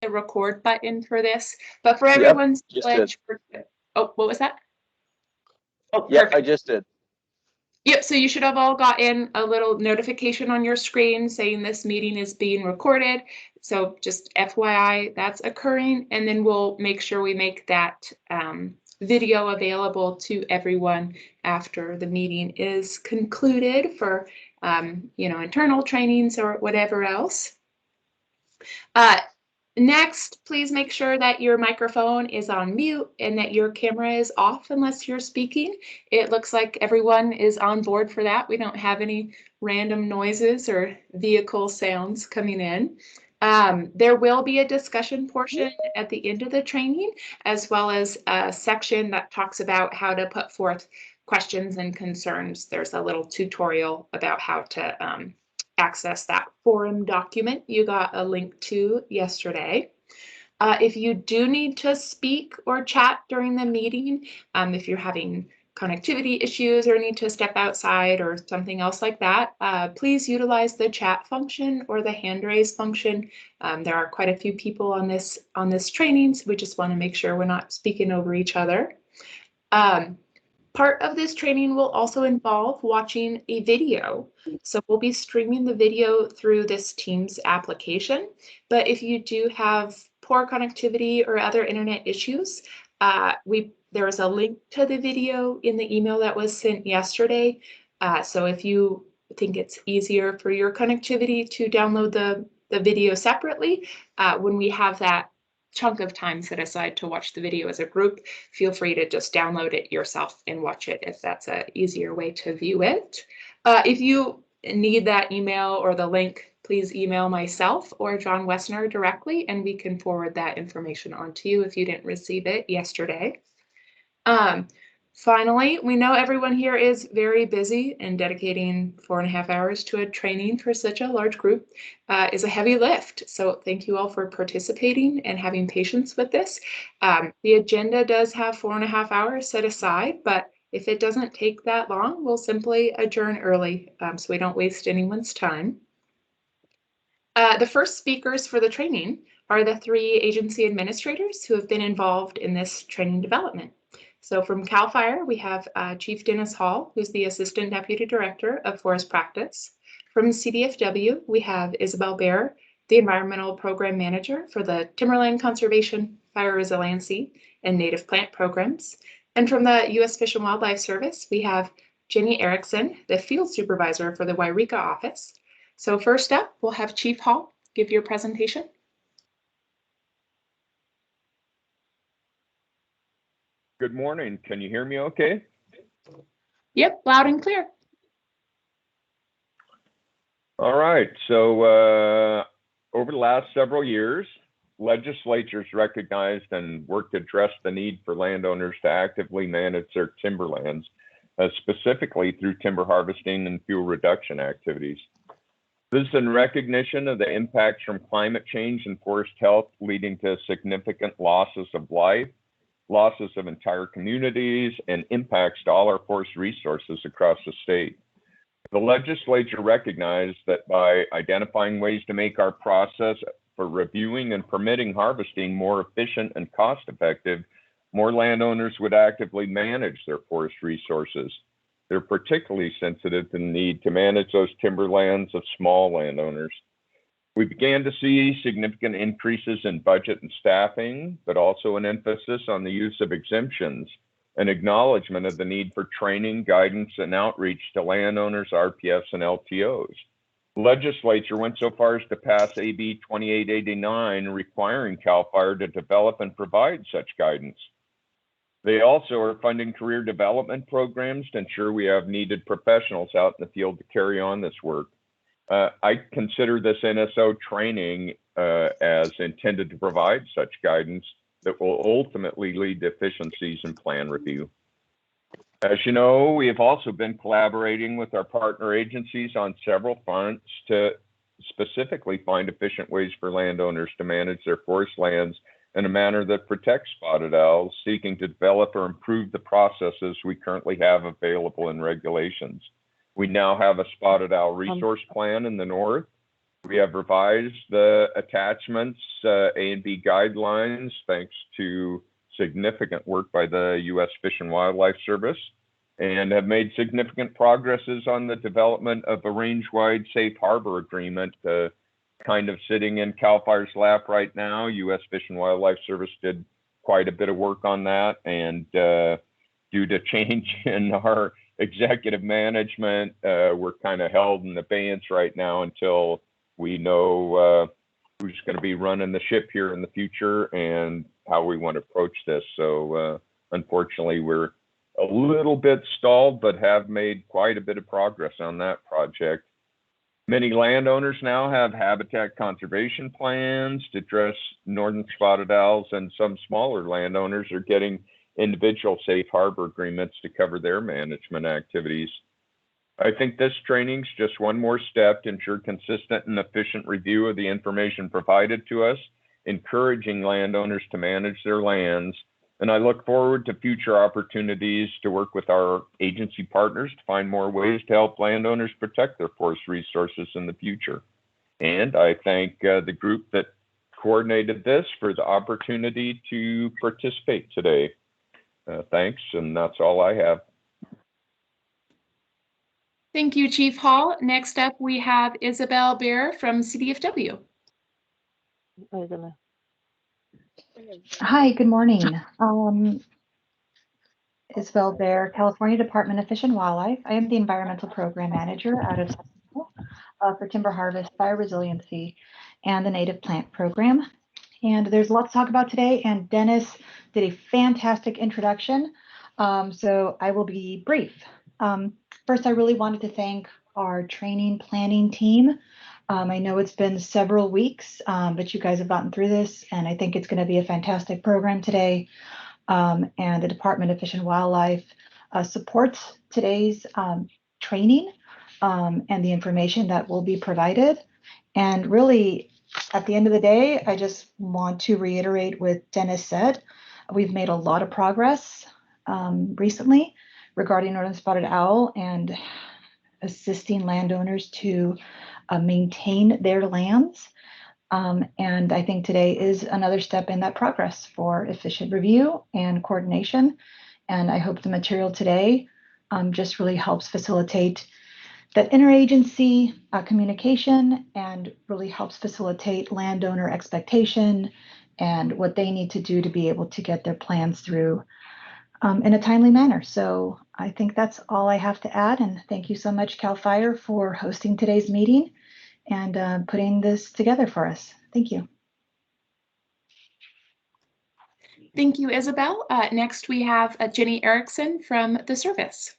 the record button for this, but for everyone's knowledge, oh, what was that? Oh, yeah, perfect. I just did. Yep, so you should have all gotten a little notification on your screen saying this meeting is being recorded. So just FYI, that's occurring, and then we'll make sure we make that video available to everyone after the meeting is concluded for internal trainings or whatever else. Next, please make sure that your microphone is on mute and that your camera is off unless you're speaking. It looks like everyone is on board for that. We don't have any random noises or vehicle sounds coming in. There will be a discussion portion at the end of the training, as well as a section that talks about how to put forth questions and concerns. There's a little tutorial about how to access that forum document you got a link to yesterday. If you do need to speak or chat during the meeting, if you're having connectivity issues or need to step outside or something else like that, please utilize the chat function or the hand raise function. There are quite a few people on this training, so we just want to make sure we're not speaking over each other. Part of this training will also involve watching a video. So we'll be streaming the video through this Teams application. But if you do have poor connectivity or other internet issues, there is a link to the video in the email that was sent yesterday. So if you think it's easier for your connectivity to download the video separately, when we have that chunk of time set aside to watch the video as a group, feel free to just download it yourself and watch it if that's an easier way to view it. If you need that email or the link, please email myself or John Wessner directly, and we can forward that information on to you if you didn't receive it yesterday. Finally, we know everyone here is very busy, and dedicating 4.5 hours to a training for such a large group is a heavy lift. So thank you all for participating and having patience with this. The agenda does have 4.5 hours set aside, but if it doesn't take that long, we'll simply adjourn early so we don't waste anyone's time. The first speakers for the training are the 3 agency administrators who have been involved in this training development. So from CAL FIRE, we have Chief Dennis Hall, who's the Assistant Deputy Director of Forest Practice. From CDFW, we have Isabel Baer, the Environmental Program Manager for the Timberland Conservation, Fire Resiliency, and Native Plant Programs. And from the U.S. Fish and Wildlife Service, we have Jenny Erickson, the Field Supervisor for the Wairika office. So first up, we'll have Chief Hall give your presentation. Good morning. Can you hear me okay? Yep, loud and clear. All right. So over the last several years, legislatures recognized and worked to address the need for landowners to actively manage their timberlands, specifically through timber harvesting and fuel reduction activities. This is in recognition of the impacts from climate change and forest health, leading to significant losses of life, losses of entire communities, and impacts to all our forest resources across the state. The legislature recognized that by identifying ways to make our process for reviewing and permitting harvesting more efficient and cost-effective, more landowners would actively manage their forest resources. They're particularly sensitive to the need to manage those timberlands of small landowners. We began to see significant increases in budget and staffing, but also an emphasis on the use of exemptions, an acknowledgement of the need for training, guidance, and outreach to landowners, RPS, and LTOs. The legislature went so far as to pass AB 2889, requiring CAL FIRE to develop and provide such guidance. They also are funding career development programs to ensure we have needed professionals out in the field to carry on this work. I consider this NSO training as intended to provide such guidance that will ultimately lead to efficiencies in plan review. As you know, we have also been collaborating with our partner agencies on several fronts to specifically find efficient ways for landowners to manage their forest lands in a manner that protects spotted owls, seeking to develop or improve the processes we currently have available in regulations. We now have a spotted owl resource plan in the north. We have revised the attachments A and B guidelines thanks to significant work by the U.S. Fish and Wildlife Service, and have made significant progresses on the development of a range-wide safe harbor agreement, kind of sitting in CAL FIRE's lap right now. U.S. Fish and Wildlife Service did quite a bit of work on that, and due to change in our executive management, we're kind of held in abeyance right now until we know who's going to be running the ship here in the future and how we want to approach this. So unfortunately, we're a little bit stalled, but have made quite a bit of progress on that project. Many landowners now have habitat conservation plans to address northern spotted owls, and some smaller landowners are getting individual safe harbor agreements to cover their management activities. I think this training is just one more step to ensure consistent and efficient review of the information provided to us, encouraging landowners to manage their lands. And I look forward to future opportunities to work with our agency partners to find more ways to help landowners protect their forest resources in the future. And I thank the group that coordinated this for the opportunity to participate today. Thanks, and that's all I have. Thank you, Chief Hall. Next up, we have Isabel Bear from CDFW. Hi, good morning. Isabel Bear, California Department of Fish and Wildlife. I am the Environmental Program Manager out of for timber harvest, fire resiliency, and the Native Plant Program. And there's a lot to talk about today, and Dennis did a fantastic introduction, so I will be brief. First, I really wanted to thank our training planning team. I know it's been several weeks, but you guys have gotten through this, and I think it's going to be a fantastic program today. And the Department of Fish and Wildlife supports today's training and the information that will be provided. And really, at the end of the day, I just want to reiterate what Dennis said. We've made a lot of progress recently regarding northern spotted owl and assisting landowners to maintain their lands. And I think today is another step in that progress for efficient review and coordination. And I hope the material today just really helps facilitate that interagency communication and really helps facilitate landowner expectation and what they need to do to be able to get their plans through in a timely manner. So I think that's all I have to add. And thank you so much, CAL FIRE, for hosting today's meeting and putting this together for us. Thank you. Thank you, Isabel. Next, we have Jenny Erickson from the service.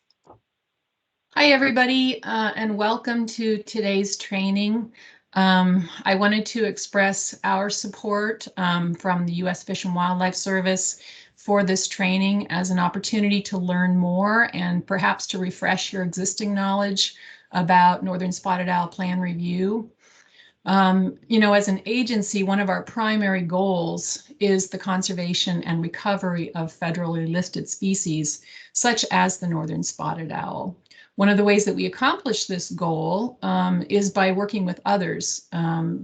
Hi, everybody, and welcome to today's training. I wanted to express our support from the U.S. Fish and Wildlife Service for this training as an opportunity to learn more and perhaps to refresh your existing knowledge about northern spotted owl plan review. You know, as an agency, one of our primary goals is the conservation and recovery of federally listed species, such as the northern spotted owl. One of the ways that we accomplish this goal is by working with others,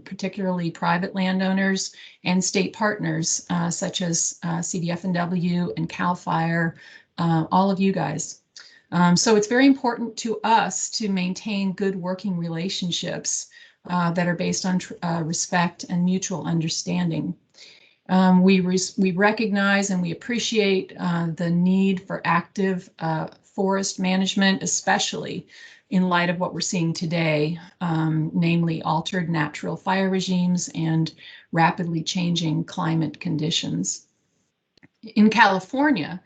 particularly private landowners and state partners, such as CDF&W and CAL FIRE, all of you guys. So it's very important to us to maintain good working relationships that are based on respect and mutual understanding. We recognize and we appreciate the need for active forest management, especially in light of what we're seeing today, namely altered natural fire regimes and rapidly changing climate conditions. In California,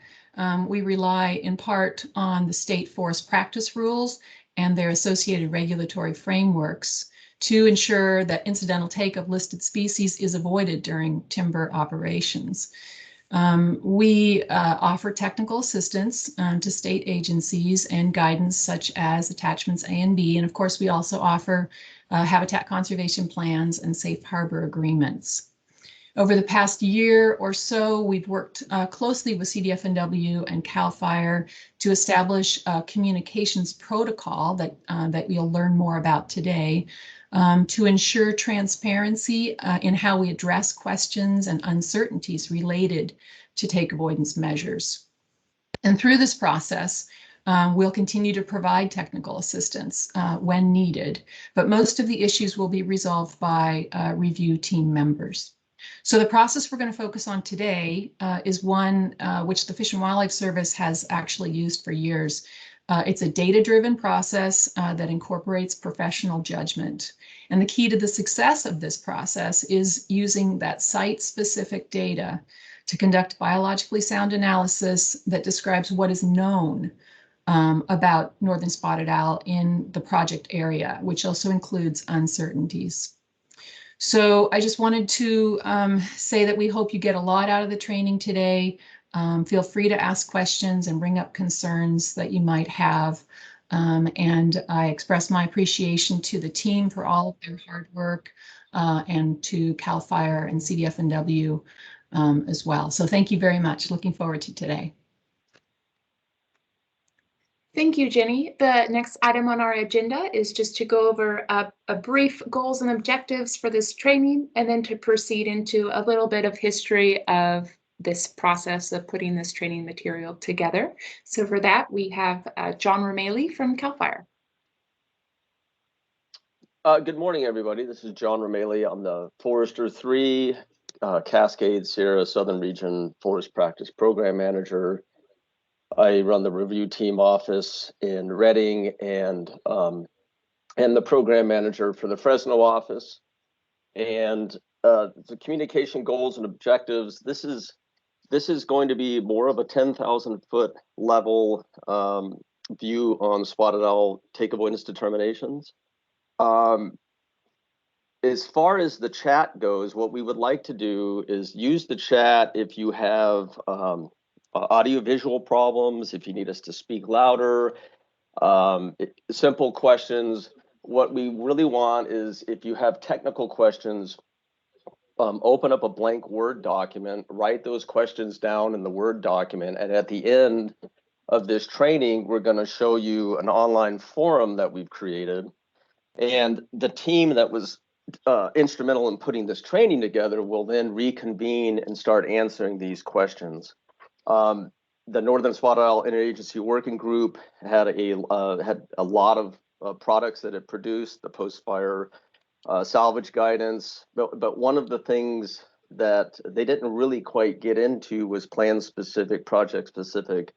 we rely in part on the state forest practice rules and their associated regulatory frameworks to ensure that incidental take of listed species is avoided during timber operations. We offer technical assistance to state agencies and guidance such as attachments A and B. And of course, we also offer habitat conservation plans and safe harbor agreements. Over the past year or so, we've worked closely with CDF&W and CAL FIRE to establish a communications protocol that we'll learn more about today to ensure transparency in how we address questions and uncertainties related to take avoidance measures. And through this process, we'll continue to provide technical assistance when needed, but most of the issues will be resolved by review team members. So the process we're going to focus on today is one which the Fish and Wildlife Service has actually used for years. It's a data-driven process that incorporates professional judgment. And the key to the success of this process is using that site-specific data to conduct biologically sound analysis that describes what is known about northern spotted owl in the project area, which also includes uncertainties. So I just wanted to say that we hope you get a lot out of the training today. Feel free to ask questions and bring up concerns that you might have. And I express my appreciation to the team for all of their hard work and to CAL FIRE and CDF&W as well. So thank you very much. Looking forward to today. Thank you, Jenny. The next item on our agenda is just to go over a brief goals and objectives for this training, and then to proceed into a little bit of history of this process of putting this training material together. So for that, we have John Romali from CAL FIRE. Good morning, everybody. This is John Romali. I'm the Forester 3 Cascade Sierra Southern Region Forest Practice Program Manager. I run the review team office in Reading and the program manager for the Fresno office. And the communication goals and objectives, this is going to be more of a 10,000-foot level view on spotted owl take avoidance determinations. As far as the chat goes, what we would like to do is use the chat if you have audio-visual problems, if you need us to speak louder, simple questions. What we really want is if you have technical questions, open up a blank Word document, write those questions down in the Word document, and at the end of this training, we're going to show you an online forum that we've created. And the team that was instrumental in putting this training together will then reconvene and start answering these questions. The Northern Spotted Owl Interagency Working Group had a lot of products that it produced, the post-fire salvage guidance, but one of the things that they didn't really quite get into was plan-specific, project-specific,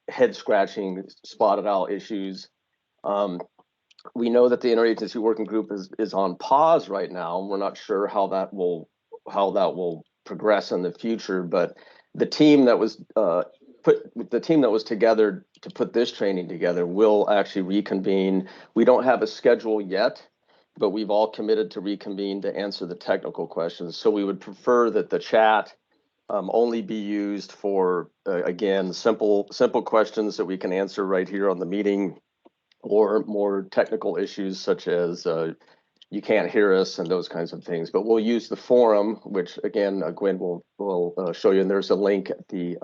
head-scratching spotted owl issues. We know that the Interagency Working Group is on pause right now. We're not sure how that will progress in the future, but the team that was together to put this training together will actually reconvene. We don't have a schedule yet, but we've all committed to reconvene to answer the technical questions. So we would prefer that the chat only be used for again simple questions that we can answer right here on the meeting, or more technical issues such as you can't hear us and those kinds of things. But we'll use the forum, which again, Gwen will show you. And there's a link at the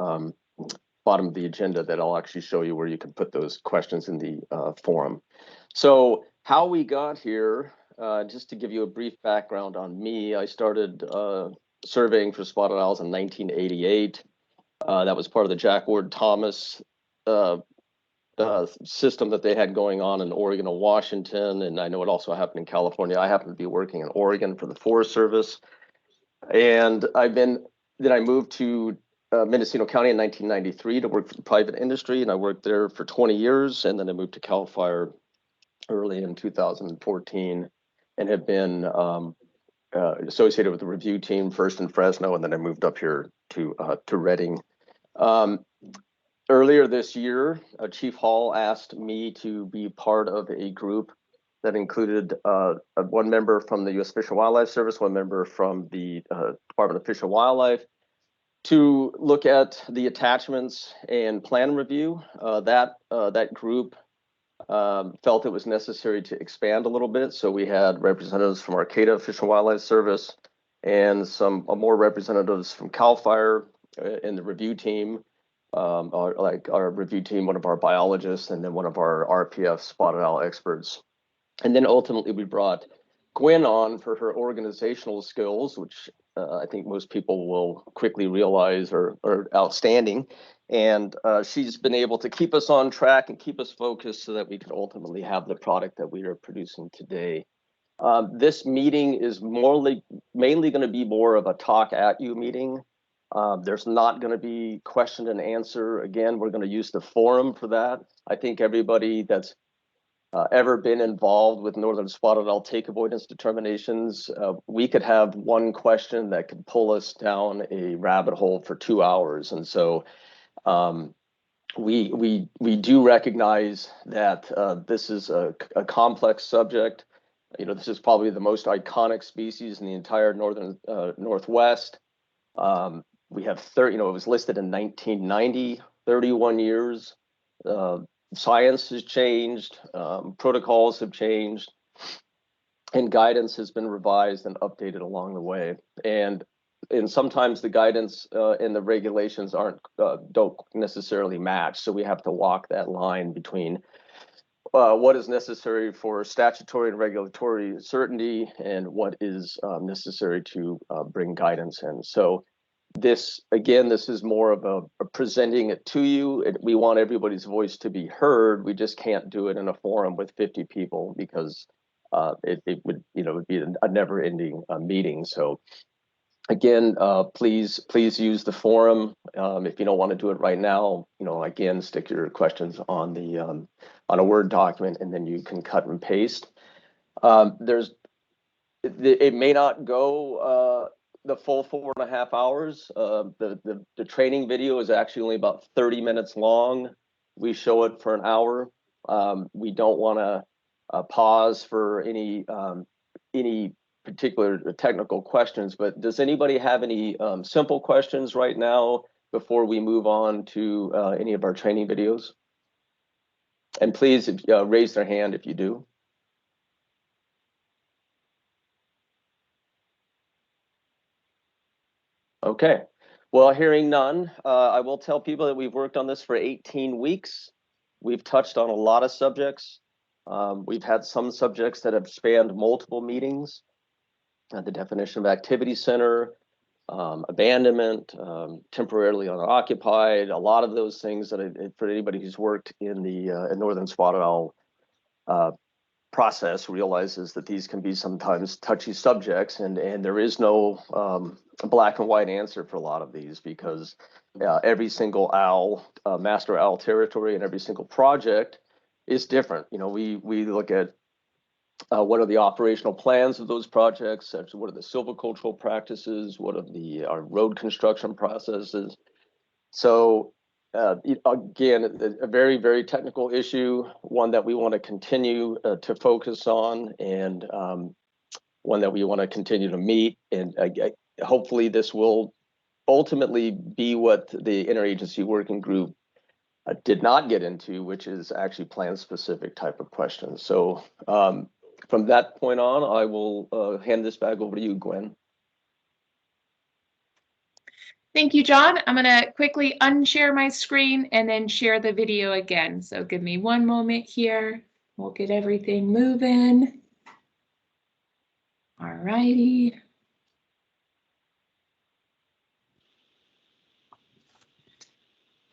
bottom of the agenda that I'll actually show you where you can put those questions in the forum. So how we got here, just to give you a brief background on me, I started surveying for spotted owls in 1988. That was part of the Jack Ward Thomas system that they had going on in Oregon and Washington, and I know it also happened in California. I happen to be working in Oregon for the Forest Service, and I moved to Mendocino County in 1993 to work for the private industry, and I worked there for 20 years, and then I moved to CAL FIRE early in 2014, and have been associated with the review team first in Fresno, and then I moved up here to Reading. Earlier this year, Chief Hall asked me to be part of a group that included one member from the U.S. Fish and Wildlife Service, one member from the Department of Fish and Wildlife, to look at the attachments and plan review. That group felt it was necessary to expand a little bit, so we had representatives from Arcata Fish and Wildlife Service and some more representatives from CAL FIRE in the review team. Our review team, one of our biologists, and then one of our RPF spotted owl experts. And then ultimately we brought Gwen on for her organizational skills, which I think most people will quickly realize are outstanding. And she's been able to keep us on track and keep us focused so that we can ultimately have the product that we are producing today. This meeting is mainly going to be more of a talk at you meeting. There's not going to be question and answer. Again, we're going to use the forum for that. I think everybody that's ever been involved with northern spotted owl take avoidance determinations, we could have one question that could pull us down a rabbit hole for 2 hours. And so we do recognize that this is a complex subject. You know, this is probably the most iconic species in the entire northern Northwest. We have it was listed in 1990, 31 years. Science has changed, protocols have changed, and guidance has been revised and updated along the way. And sometimes the guidance and the regulations don't necessarily match. So we have to walk that line between what is necessary for statutory and regulatory certainty and what is necessary to bring guidance in. So this is more of a presenting it to you. We want everybody's voice to be heard. We just can't do it in a forum with 50 people because it would be a never-ending meeting. So again, please use the forum. If you don't want to do it right now, again, stick your questions on the on a Word document, and then you can cut and paste. It may not go the full 4.5 hours. The training video is actually only about 30 minutes long. We show it for an hour. We don't want to pause for any particular technical questions, but does anybody have any simple questions right now before we move on to any of our training videos? And please raise their hand if you do. Okay, well, hearing none, I will tell people that we've worked on this for 18 weeks. We've touched on a lot of subjects. We've had some subjects that have spanned multiple meetings. The definition of activity center, abandonment, temporarily unoccupied, a lot of those things that for anybody who's worked in the northern spotted owl process realizes that these can be sometimes touchy subjects, and there is no black and white answer for a lot of these, because every single owl, master owl territory, and every single project is different. We look at what are the operational plans of those projects, what are the silvicultural practices, what are our road construction processes. So again, a very, very technical issue, one that we want to continue to focus on, and one that we want to continue to meet. And hopefully this will ultimately be what the interagency working group did not get into, which is actually plan-specific type of questions. So from that point on, I will hand this back over to you, Gwen. Thank you, John. I'm going to quickly unshare my screen and then share the video again. So give me one moment here. We'll get everything moving. All righty.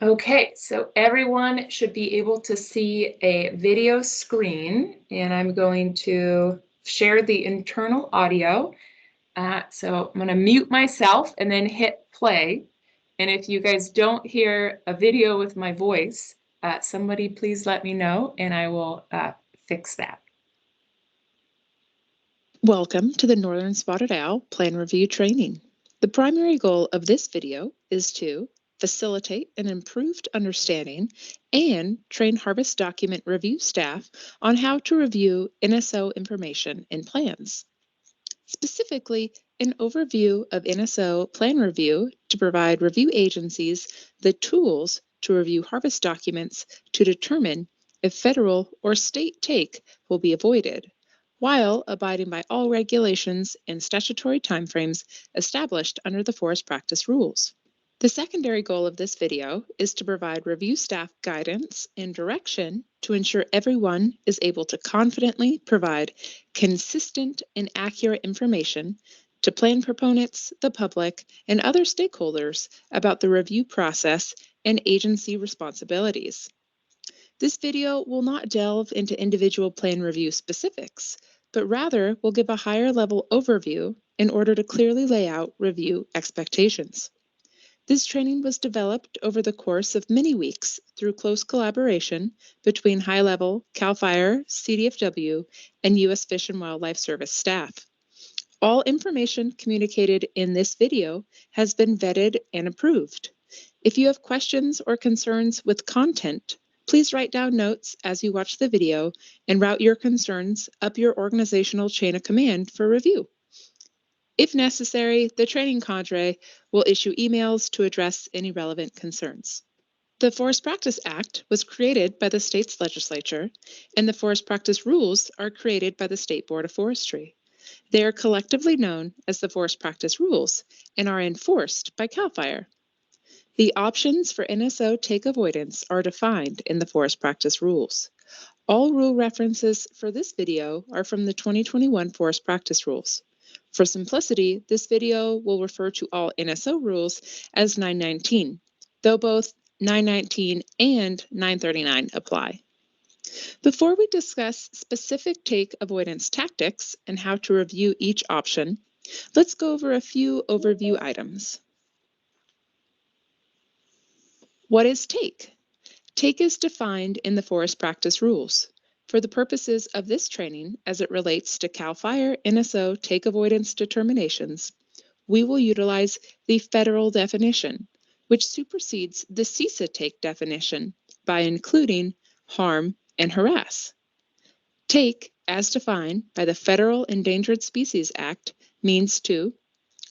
Okay, so everyone should be able to see a video screen, and I'm going to share the internal audio. So I'm going to mute myself and then hit play. And if you guys don't hear a video with my voice, somebody please let me know and I will fix that. Welcome to the Northern Spotted Owl Plan Review Training. The primary goal of this video is to facilitate an improved understanding and train harvest document review staff on how to review NSO information and plans. Specifically, an overview of NSO plan review to provide review agencies the tools to review harvest documents to determine if federal or state take will be avoided, while abiding by all regulations and statutory timeframes established under the forest practice rules. The secondary goal of this video is to provide review staff guidance and direction to ensure everyone is able to confidently provide consistent and accurate information to plan proponents, the public, and other stakeholders about the review process and agency responsibilities. This video will not delve into individual plan review specifics, but rather will give a higher level overview in order to clearly lay out review expectations. This training was developed over the course of many weeks through close collaboration between high-level CAL FIRE, CDFW, and U.S. Fish and Wildlife Service staff. All information communicated in this video has been vetted and approved. If you have questions or concerns with content, please write down notes as you watch the video and route your concerns up your organizational chain of command for review. If necessary, the training cadre will issue emails to address any relevant concerns. The Forest Practice Act was created by the state's legislature, and the Forest Practice Rules are created by the State Board of Forestry. They are collectively known as the Forest Practice Rules and are enforced by CAL FIRE. The options for NSO take avoidance are defined in the Forest Practice Rules. All rule references for this video are from the 2021 Forest Practice Rules. For simplicity, this video will refer to all NSO rules as 919, though both 919 and 939 apply. Before we discuss specific take avoidance tactics and how to review each option, let's go over a few overview items. What is take? Take is defined in the Forest Practice Rules. For the purposes of this training, as it relates to CAL FIRE NSO take avoidance determinations, we will utilize the federal definition, which supersedes the CISA take definition by including harm and harass. Take, as defined by the Federal Endangered Species Act, means to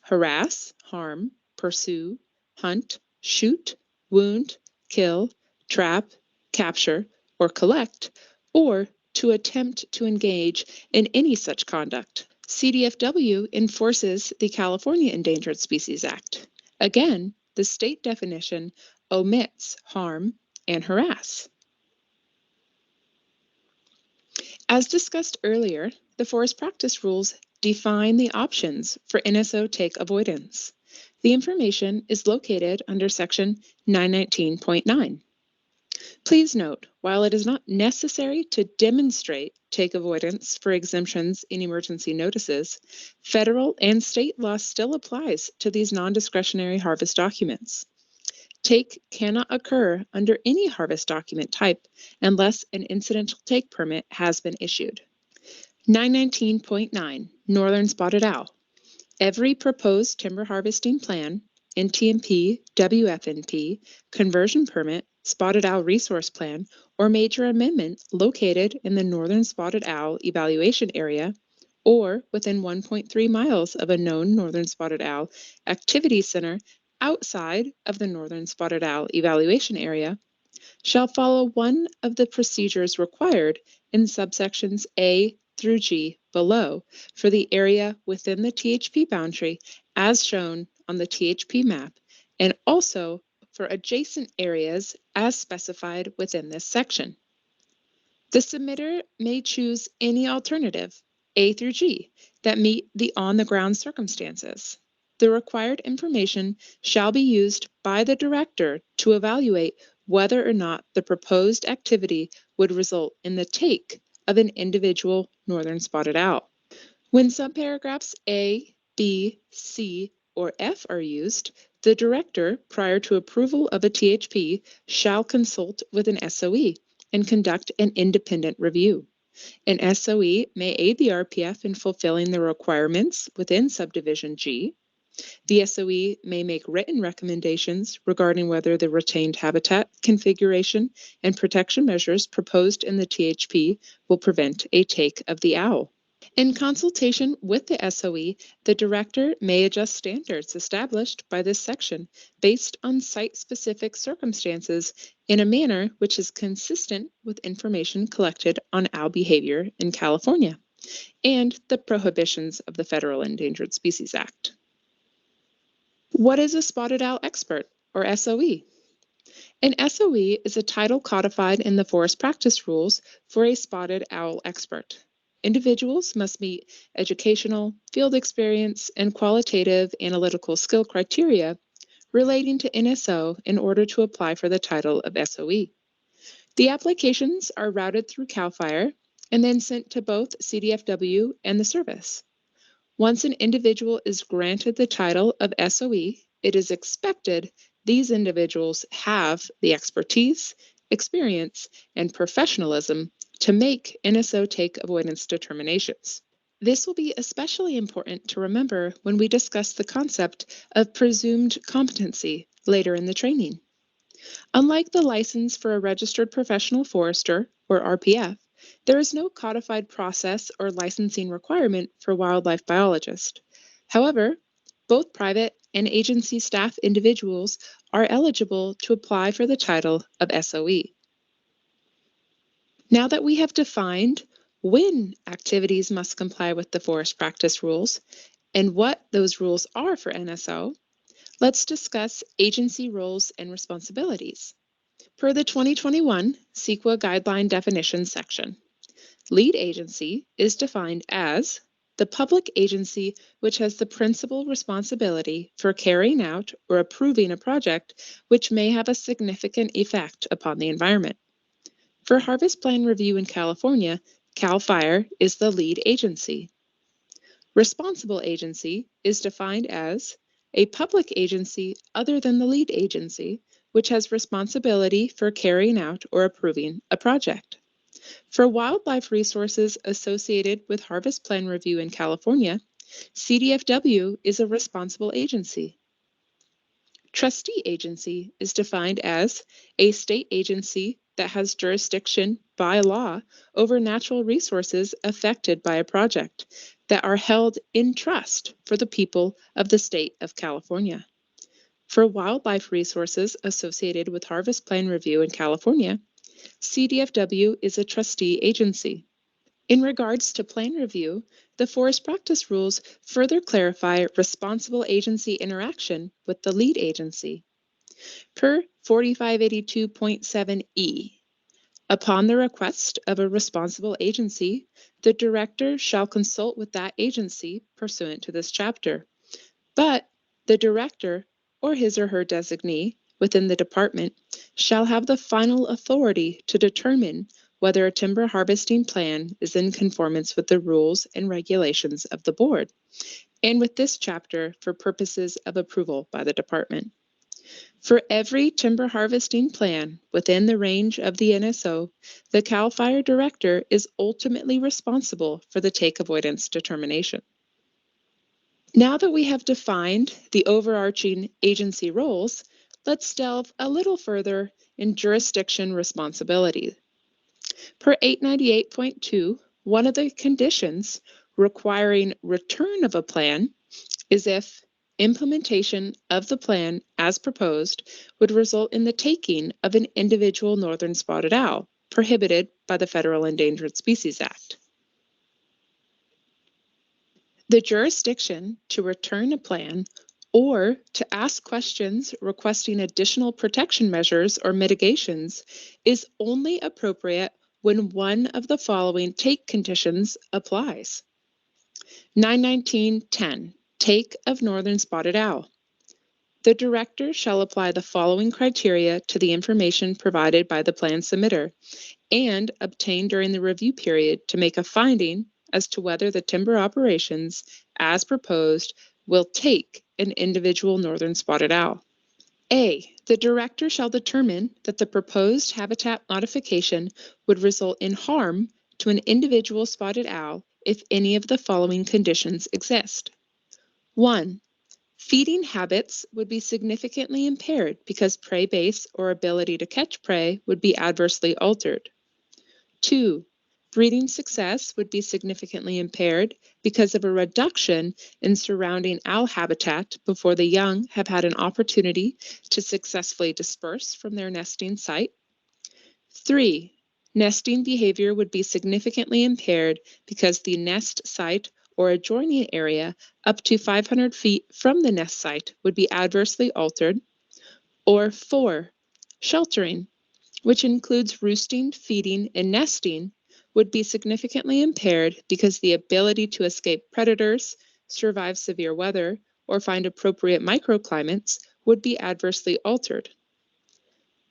harass, harm, pursue, hunt, shoot, wound, kill, trap, capture, or collect, or to attempt to engage in any such conduct. CDFW enforces the California Endangered Species Act. Again, the state definition omits harm and harass. As discussed earlier, the Forest Practice Rules define the options for NSO take avoidance. The information is located under Section 919.9. Please note, while it is not necessary to demonstrate take avoidance for exemptions in emergency notices, federal and state law still applies to these non-discretionary harvest documents. Take cannot occur under any harvest document type unless an incidental take permit has been issued. 919.9 Northern Spotted Owl. Every proposed timber harvesting plan, NTMP, WFNP, conversion permit, Spotted Owl Resource Plan, or major amendment located in the Northern Spotted Owl evaluation area or within 1.3 miles of a known Northern Spotted Owl activity center outside of the Northern Spotted Owl evaluation area shall follow one of the procedures required in subsections A through G below for the area within the THP boundary as shown on the THP map, and also for adjacent areas as specified within this section. The submitter may choose any alternative, A through G, that meet the on-the-ground circumstances. The required information shall be used by the director to evaluate whether or not the proposed activity would result in the take of an individual northern spotted owl. When subparagraphs A, B, C, or F are used, the director, prior to approval of a THP, shall consult with an SOE and conduct an independent review. An SOE may aid the RPF in fulfilling the requirements within subdivision G. The SOE may make written recommendations regarding whether the retained habitat configuration and protection measures proposed in the THP will prevent a take of the owl. In consultation with the SOE, the director may adjust standards established by this section based on site-specific circumstances in a manner which is consistent with information collected on owl behavior in California and the prohibitions of the Federal Endangered Species Act. What is a spotted owl expert? or SOE. An SOE is a title codified in the Forest Practice Rules for a spotted owl expert. Individuals must meet educational, field experience, and qualitative analytical skill criteria relating to NSO in order to apply for the title of SOE. The applications are routed through CAL FIRE and then sent to both CDFW and the service. Once an individual is granted the title of SOE, it is expected these individuals have the expertise, experience, and professionalism to make NSO take avoidance determinations. This will be especially important to remember when we discuss the concept of presumed competency later in the training. Unlike the license for a registered professional forester, or RPF, there is no codified process or licensing requirement for wildlife biologists. However, both private and agency staff individuals are eligible to apply for the title of SOE. Now that we have defined when activities must comply with the forest practice rules and what those rules are for NSO, let's discuss agency roles and responsibilities. Per the 2021 CEQA Guideline Definitions section, lead agency is defined as the public agency which has the principal responsibility for carrying out or approving a project which may have a significant effect upon the environment. For Harvest Plan Review in California, CAL FIRE is the lead agency. Responsible agency is defined as a public agency other than the lead agency, which has responsibility for carrying out or approving a project. For wildlife resources associated with Harvest Plan Review in California, CDFW is a responsible agency. Trustee agency is defined as a state agency that has jurisdiction by law over natural resources affected by a project that are held in trust for the people of the state of California. For wildlife resources associated with Harvest Plan Review in California, CDFW is a trustee agency. In regards to plan review, the Forest Practice Rules further clarify responsible agency interaction with the lead agency. Per 4582.7E, upon the request of a responsible agency, the director shall consult with that agency pursuant to this chapter, but the director or his or her designee within the department shall have the final authority to determine whether a timber harvesting plan is in conformance with the rules and regulations of the board, and with this chapter for purposes of approval by the department. For every timber harvesting plan within the range of the NSO, the CAL FIRE director is ultimately responsible for the take avoidance determination. Now that we have defined the overarching agency roles, let's delve a little further in jurisdiction responsibility. Per 898.2, one of the conditions requiring return of a plan is if implementation of the plan as proposed would result in the taking of an individual northern spotted owl, prohibited by the Federal Endangered Species Act. The jurisdiction to return a plan or to ask questions requesting additional protection measures or mitigations is only appropriate when one of the following take conditions applies. 919.10, take of northern spotted owl. The director shall apply the following criteria to the information provided by the plan submitter and obtained during the review period to make a finding as to whether the timber operations, as proposed, will take an individual northern spotted owl. A, the director shall determine that the proposed habitat modification would result in harm to an individual spotted owl if any of the following conditions exist. 1, feeding habits would be significantly impaired because prey base or ability to catch prey would be adversely altered. 2, breeding success would be significantly impaired because of a reduction in surrounding owl habitat before the young have had an opportunity to successfully disperse from their nesting site. 3, nesting behavior would be significantly impaired because the nest site or adjoining area up to 500 feet from the nest site would be adversely altered. Or 4, sheltering, which includes roosting, feeding, and nesting, would be significantly impaired because the ability to escape predators, survive severe weather, or find appropriate microclimates would be adversely altered.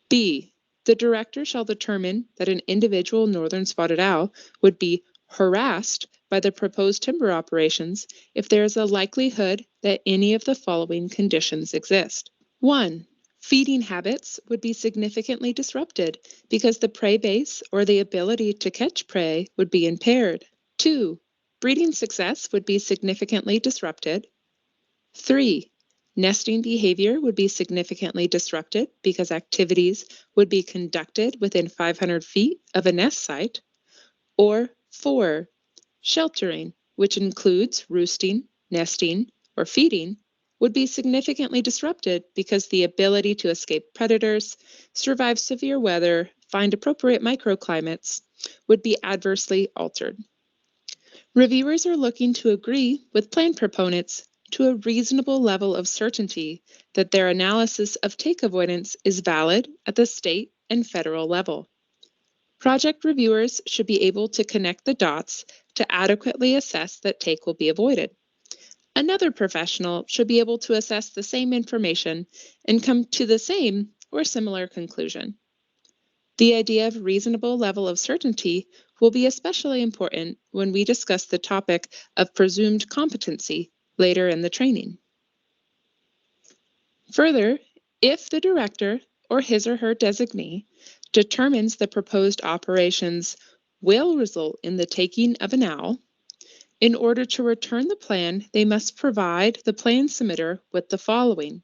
B, the director shall determine that an individual northern spotted owl would be harassed by the proposed timber operations if there is a likelihood that any of the following conditions exist. 1, feeding habits would be significantly disrupted because the prey base or the ability to catch prey would be impaired. 2, breeding success would be significantly disrupted. 3, nesting behavior would be significantly disrupted because activities would be conducted within 500 feet of a nest site. Or 4, sheltering, which includes roosting, nesting, or feeding, would be significantly disrupted because the ability to escape predators, survive severe weather, find appropriate microclimates would be adversely altered. Reviewers are looking to agree with plan proponents to a reasonable level of certainty that their analysis of take avoidance is valid at the state and federal level. Project reviewers should be able to connect the dots to adequately assess that take will be avoided. Another professional should be able to assess the same information and come to the same or similar conclusion. The idea of reasonable level of certainty will be especially important when we discuss the topic of presumed competency later in the training. Further, if the director or his or her designee determines the proposed operations will result in the taking of an owl, in order to return the plan, they must provide the plan submitter with the following.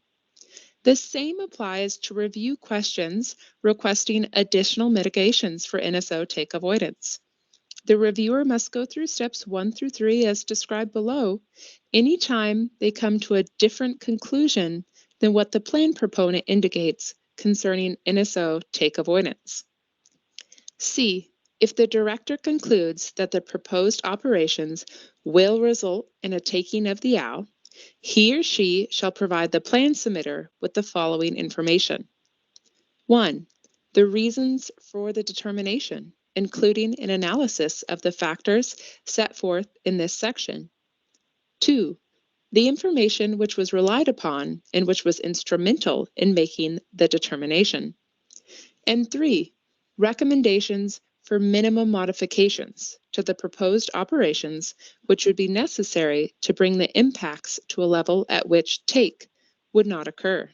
The same applies to review questions requesting additional mitigations for NSO take avoidance. The reviewer must go through steps 1 through 3 as described below anytime they come to a different conclusion than what the plan proponent indicates concerning NSO take avoidance. C, if the director concludes that the proposed operations will result in a taking of the owl, he or she shall provide the plan submitter with the following information. 1, the reasons for the determination, including an analysis of the factors set forth in this section. 2, the information which was relied upon and which was instrumental in making the determination. And 3, recommendations for minimum modifications to the proposed operations which would be necessary to bring the impacts to a level at which take would not occur.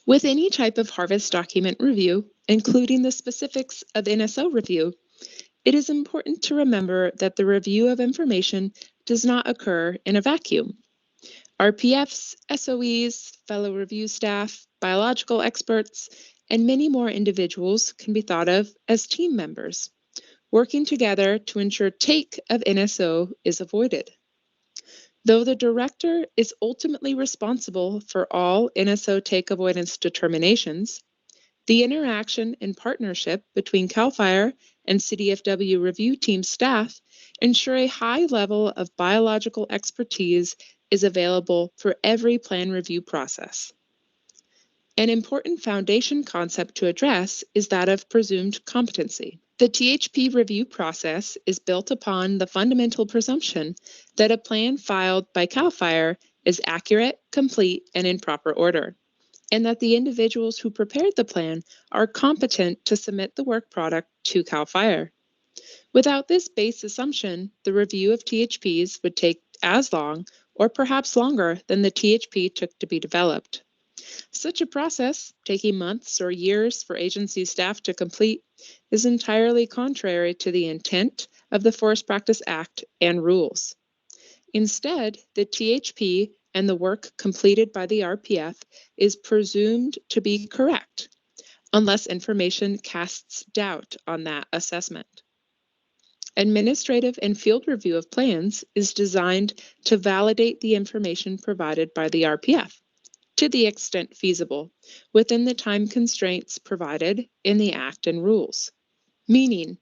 With any type of harvest document review, including the specifics of NSO review, it is important to remember that the review of information does not occur in a vacuum. RPFs, SOEs, fellow review staff, biological experts, and many more individuals can be thought of as team members, working together to ensure take of NSO is avoided. Though the director is ultimately responsible for all NSO take avoidance determinations, the interaction and partnership between CAL FIRE and CDFW review team staff ensure a high level of biological expertise is available for every plan review process. An important foundation concept to address is that of presumed competency. The THP review process is built upon the fundamental presumption that a plan filed by CAL FIRE is accurate, complete, and in proper order, and that the individuals who prepared the plan are competent to submit the work product to CAL FIRE. Without this base assumption, the review of THPs would take as long or perhaps longer than the THP took to be developed. Such a process, taking months or years for agency staff to complete, is entirely contrary to the intent of the Forest Practice Act and rules. Instead, the THP and the work completed by the RPF is presumed to be correct, unless information casts doubt on that assessment. Administrative and field review of plans is designed to validate the information provided by the RPF, to the extent feasible, within the time constraints provided in the Act and rules. Meaning,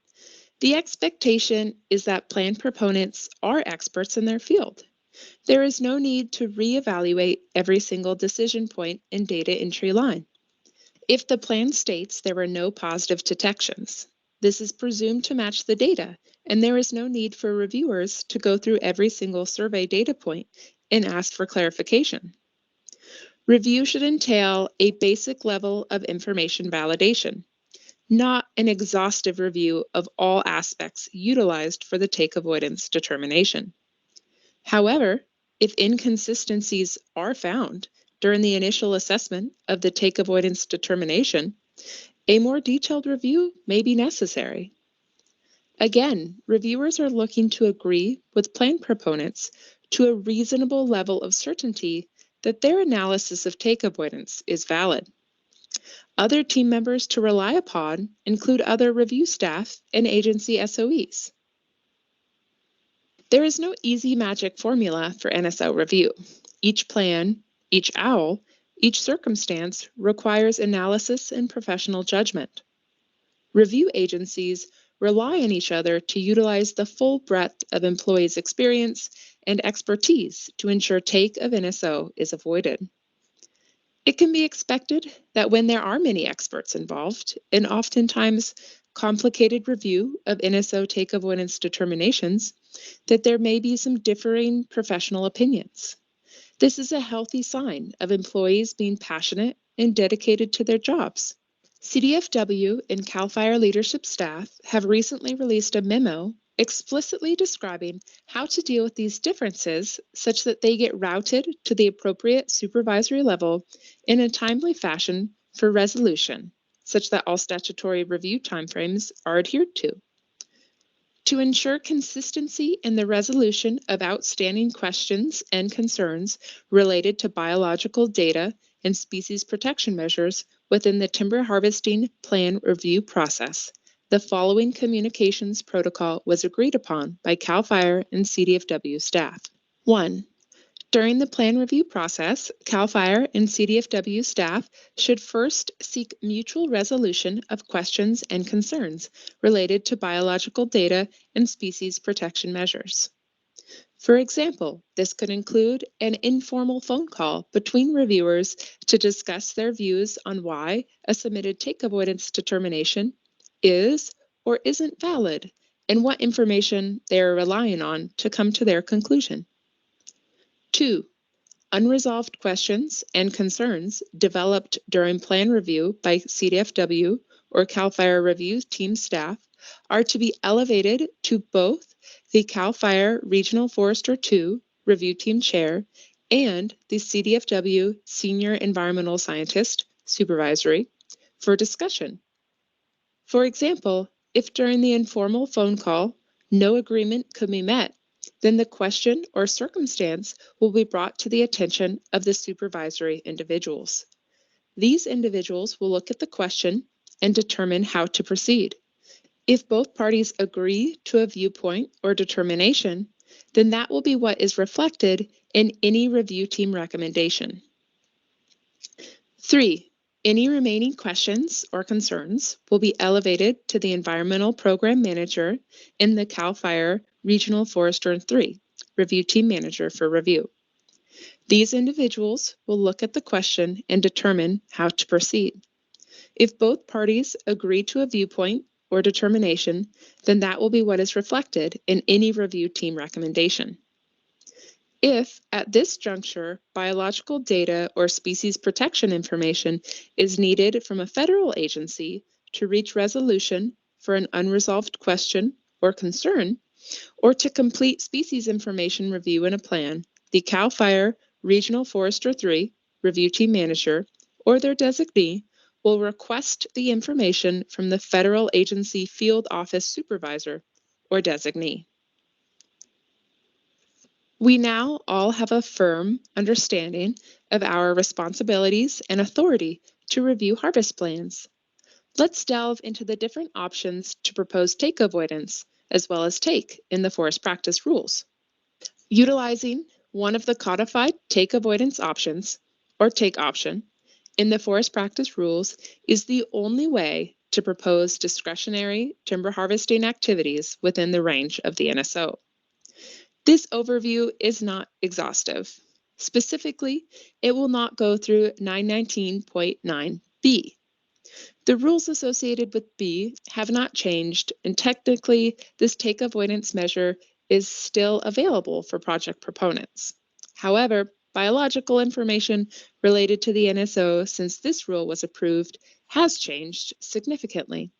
the expectation is that plan proponents are experts in their field There is no need to reevaluate every single decision point and data entry line. If the plan states there were no positive detections, this is presumed to match the data, and there is no need for reviewers to go through every single survey data point and ask for clarification. Review should entail a basic level of information validation, not an exhaustive review of all aspects utilized for the take avoidance determination. However, if inconsistencies are found during the initial assessment of the take avoidance determination, a more detailed review may be necessary. Again, reviewers are looking to agree with plan proponents to a reasonable level of certainty that their analysis of take avoidance is valid. Other team members to rely upon include other review staff and agency SOEs. There is no easy magic formula for NSO review. Each plan, each OWL, each circumstance requires analysis and professional judgment. Review agencies rely on each other to utilize the full breadth of employees' experience and expertise to ensure take of NSO is avoided. It can be expected that when there are many experts involved, and oftentimes complicated review of NSO take avoidance determinations, that there may be some differing professional opinions. This is a healthy sign of employees being passionate and dedicated to their jobs. CDFW and CAL FIRE leadership staff have recently released a memo explicitly describing how to deal with these differences such that they get routed to the appropriate supervisory level in a timely fashion for resolution, such that all statutory review timeframes are adhered to. To ensure consistency in the resolution of outstanding questions and concerns related to biological data and species protection measures within the timber harvesting plan review process, the following communications protocol was agreed upon by CAL FIRE and CDFW staff. 1. During the plan review process, CAL FIRE and CDFW staff should first seek mutual resolution of questions and concerns related to biological data and species protection measures. For example, this could include an informal phone call between reviewers to discuss their views on why a submitted take avoidance determination is or isn't valid and what information they are relying on to come to their conclusion. 2. Unresolved questions and concerns developed during plan review by CDFW or CAL FIRE review team staff are to be elevated to both the CAL FIRE Regional Forester II review team chair and the CDFW Senior Environmental Scientist Supervisory for discussion. For example, if during the informal phone call no agreement could be met, then the question or circumstance will be brought to the attention of the supervisory individuals. These individuals will look at the question and determine how to proceed. If both parties agree to a viewpoint or determination, then that will be what is reflected in any review team recommendation. 3. Any remaining questions or concerns will be elevated to the Environmental Program Manager in the CAL FIRE Regional Forester III Review Team Manager for review. These individuals will look at the question and determine how to proceed. If both parties agree to a viewpoint or determination, then that will be what is reflected in any review team recommendation. If, at this juncture, biological data or species protection information is needed from a federal agency to reach resolution for an unresolved question or concern, or to complete species information review in a plan, the CAL FIRE Regional Forester III Review Team Manager or their designee will request the information from the federal agency field office supervisor or designee. We now all have a firm understanding of our responsibilities and authority to review harvest plans. Let's delve into the different options to propose take avoidance, as well as take in the forest practice rules. Utilizing one of the codified take avoidance options, or take option, in the forest practice rules is the only way to propose discretionary timber harvesting activities within the range of the NSO. This overview is not exhaustive. Specifically, it will not go through 919.9b. The rules associated with B have not changed, and technically, this take avoidance measure is still available for project proponents. However, biological information related to the NSO since this rule was approved has changed significantly.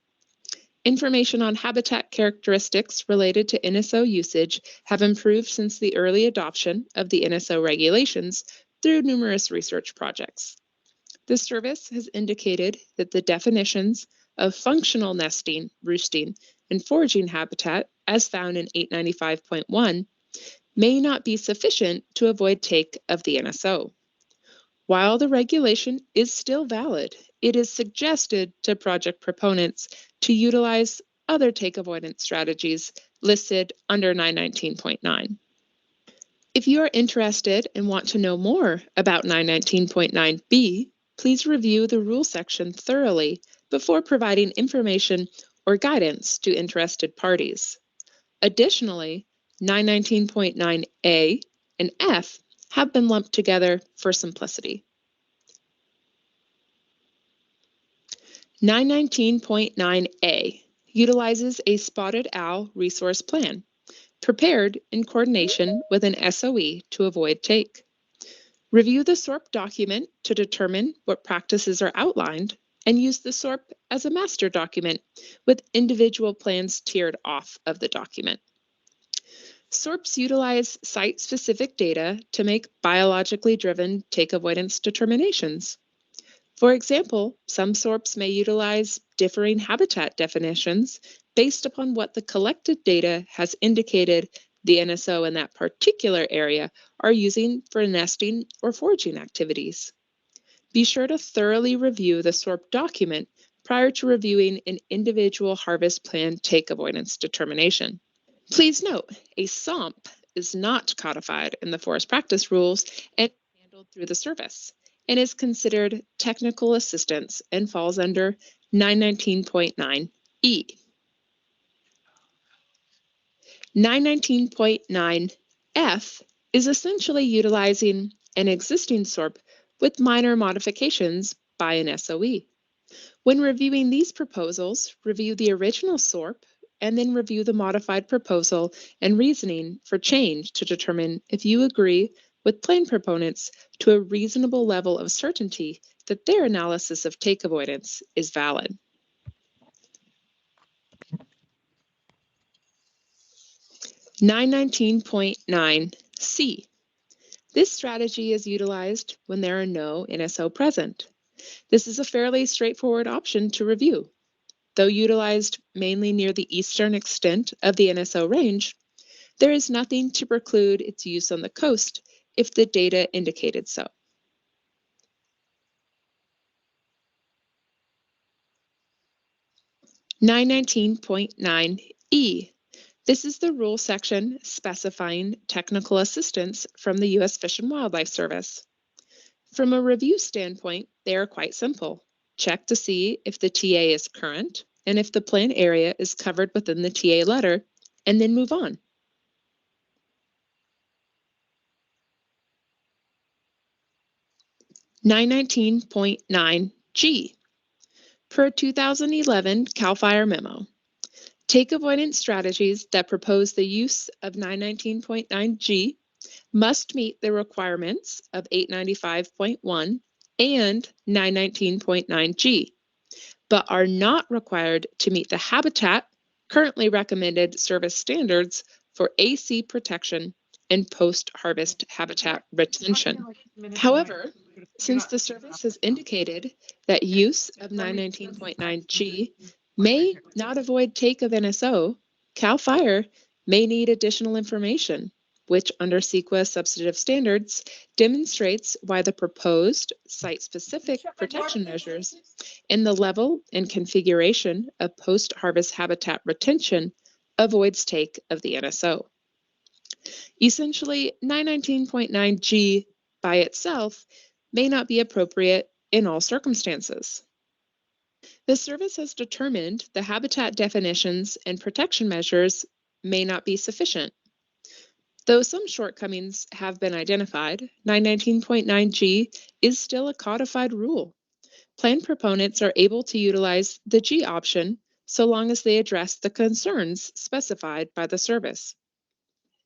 Information on habitat characteristics related to NSO usage have improved since the early adoption of the NSO regulations through numerous research projects. The service has indicated that the definitions of functional nesting, roosting, and foraging habitat, as found in 895.1, may not be sufficient to avoid take of the NSO. While the regulation is still valid, it is suggested to project proponents to utilize other take avoidance strategies listed under 919.9. If you are interested and want to know more about 919.9b, please review the rule section thoroughly before providing information or guidance to interested parties. Additionally, 919.9a and f have been lumped together for simplicity. 919.9a utilizes a spotted owl resource plan, prepared in coordination with an SOE to avoid take. Review the SORP document to determine what practices are outlined, and use the SORP as a master document with individual plans tiered off of the document. SORPs utilize site-specific data to make biologically driven take avoidance determinations. For example, some SORPs may utilize differing habitat definitions based upon what the collected data has indicated the NSO in that particular area are using for nesting or foraging activities. Be sure to thoroughly review the SORP document prior to reviewing an individual harvest plan take avoidance determination. Please note, a SOMP is not codified in the forest practice rules and handled through the service, and is considered technical assistance and falls under 919.9e. 919.9f is essentially utilizing an existing SORP with minor modifications by an SOE. When reviewing these proposals, review the original SORP and then review the modified proposal and reasoning for change to determine if you agree with plan proponents to a reasonable level of certainty that their analysis of take avoidance is valid. (919.9c). This strategy is utilized when there are no NSO present. This is a fairly straightforward option to review. Though utilized mainly near the eastern extent of the NSO range, there is nothing to preclude its use on the coast if the data indicated so. (919.9e). This is the rule section specifying technical assistance from the U.S. Fish and Wildlife Service. From a review standpoint, they are quite simple. Check to see if the TA is current and if the plan area is covered within the TA letter, and then move on. (919.9g). Per 2011 CAL FIRE memo, take avoidance strategies that propose the use of 919.9g must meet the requirements of 895.1 and 919.9g, but are not required to meet the habitat currently recommended service standards for AC protection and post-harvest habitat retention. However, since the service has indicated that use of 919.9g may not avoid take of NSO, CAL FIRE may need additional information, which under CEQA substantive standards demonstrates why the proposed site-specific protection measures and the level and configuration of post-harvest habitat retention avoids take of the NSO. Essentially, 919.9g by itself may not be appropriate in all circumstances. The service has determined the habitat definitions and protection measures may not be sufficient. Though some shortcomings have been identified, 919.9G is still a codified rule. Plan proponents are able to utilize the G option so long as they address the concerns specified by the service.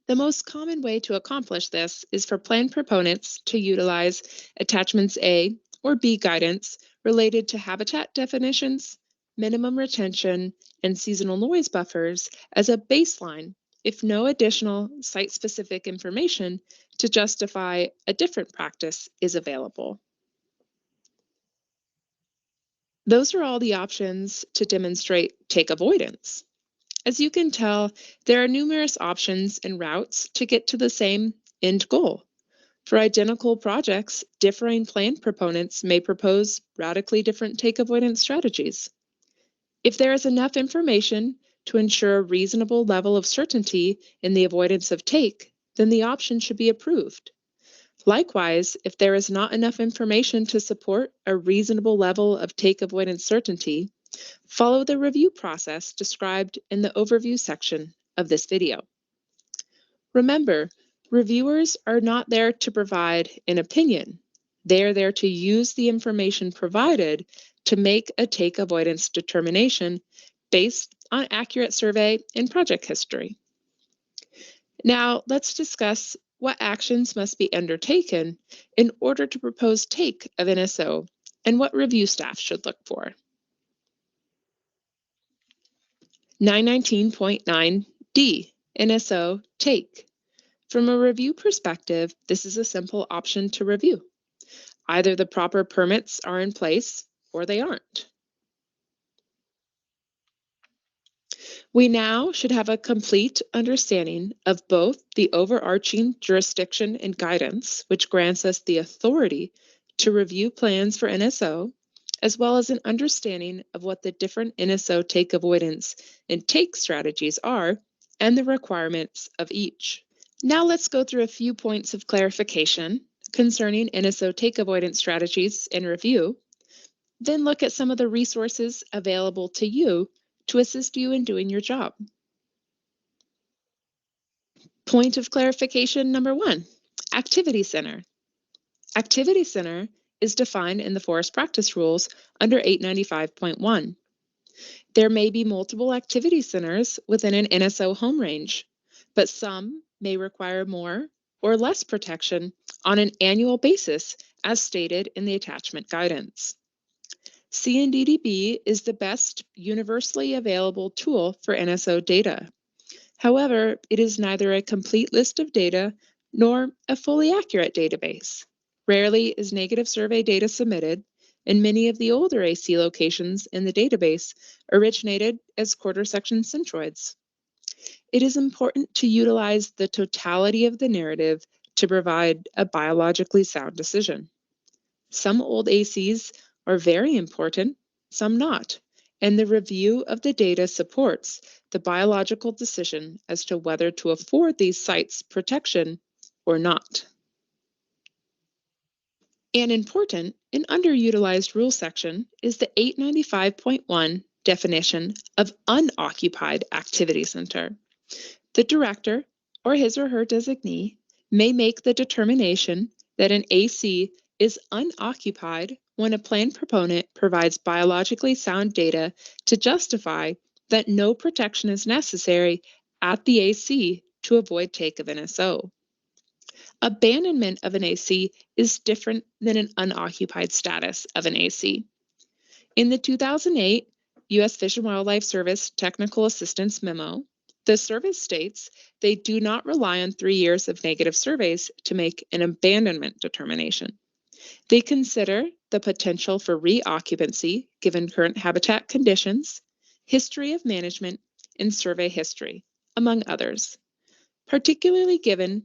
The most common way to accomplish this is for plan proponents to utilize attachments A or B guidance related to habitat definitions, minimum retention, and seasonal noise buffers as a baseline if no additional site-specific information to justify a different practice is available. Those are all the options to demonstrate take avoidance. As you can tell, there are numerous options and routes to get to the same end goal. For identical projects, differing plan proponents may propose radically different take avoidance strategies. If there is enough information to ensure a reasonable level of certainty in the avoidance of take, then the option should be approved. Likewise, if there is not enough information to support a reasonable level of take avoidance certainty, follow the review process described in the overview section of this video. Remember, reviewers are not there to provide an opinion. They are there to use the information provided to make a take avoidance determination based on accurate survey and project history. Now, let's discuss what actions must be undertaken in order to propose take of NSO and what review staff should look for. 919.9D, NSO take. From a review perspective, this is a simple option to review. Either the proper permits are in place or they aren't. We now should have a complete understanding of both the overarching jurisdiction and guidance, which grants us the authority to review plans for NSO, as well as an understanding of what the different NSO take avoidance and take strategies are and the requirements of each. Now let's go through a few points of clarification concerning NSO take avoidance strategies and review, then look at some of the resources available to you to assist you in doing your job. Point of clarification number 1, Activity Center. Activity Center is defined in the Forest Practice Rules under 895.1. There may be multiple activity centers within an NSO home range, but some may require more or less protection on an annual basis as stated in the attachment guidance. CNDDB is the best universally available tool for NSO data. However, it is neither a complete list of data nor a fully accurate database. Rarely is negative survey data submitted, and many of the older AC locations in the database originated as quarter section centroids. It is important to utilize the totality of the narrative to provide a biologically sound decision. Some old ACs are very important, some not, and the review of the data supports the biological decision as to whether to afford these sites protection or not. An important and underutilized rule section is the 895.1 definition of unoccupied activity center. The director or his or her designee may make the determination that an AC is unoccupied when a plan proponent provides biologically sound data to justify that no protection is necessary at the AC to avoid take of NSO. Abandonment of an AC is different than an unoccupied status of an AC. In the 2008 U.S. Fish and Wildlife Service Technical Assistance Memo, the service states they do not rely on 3 years of negative surveys to make an abandonment determination. They consider the potential for reoccupancy given current habitat conditions, history of management, and survey history, among others, particularly given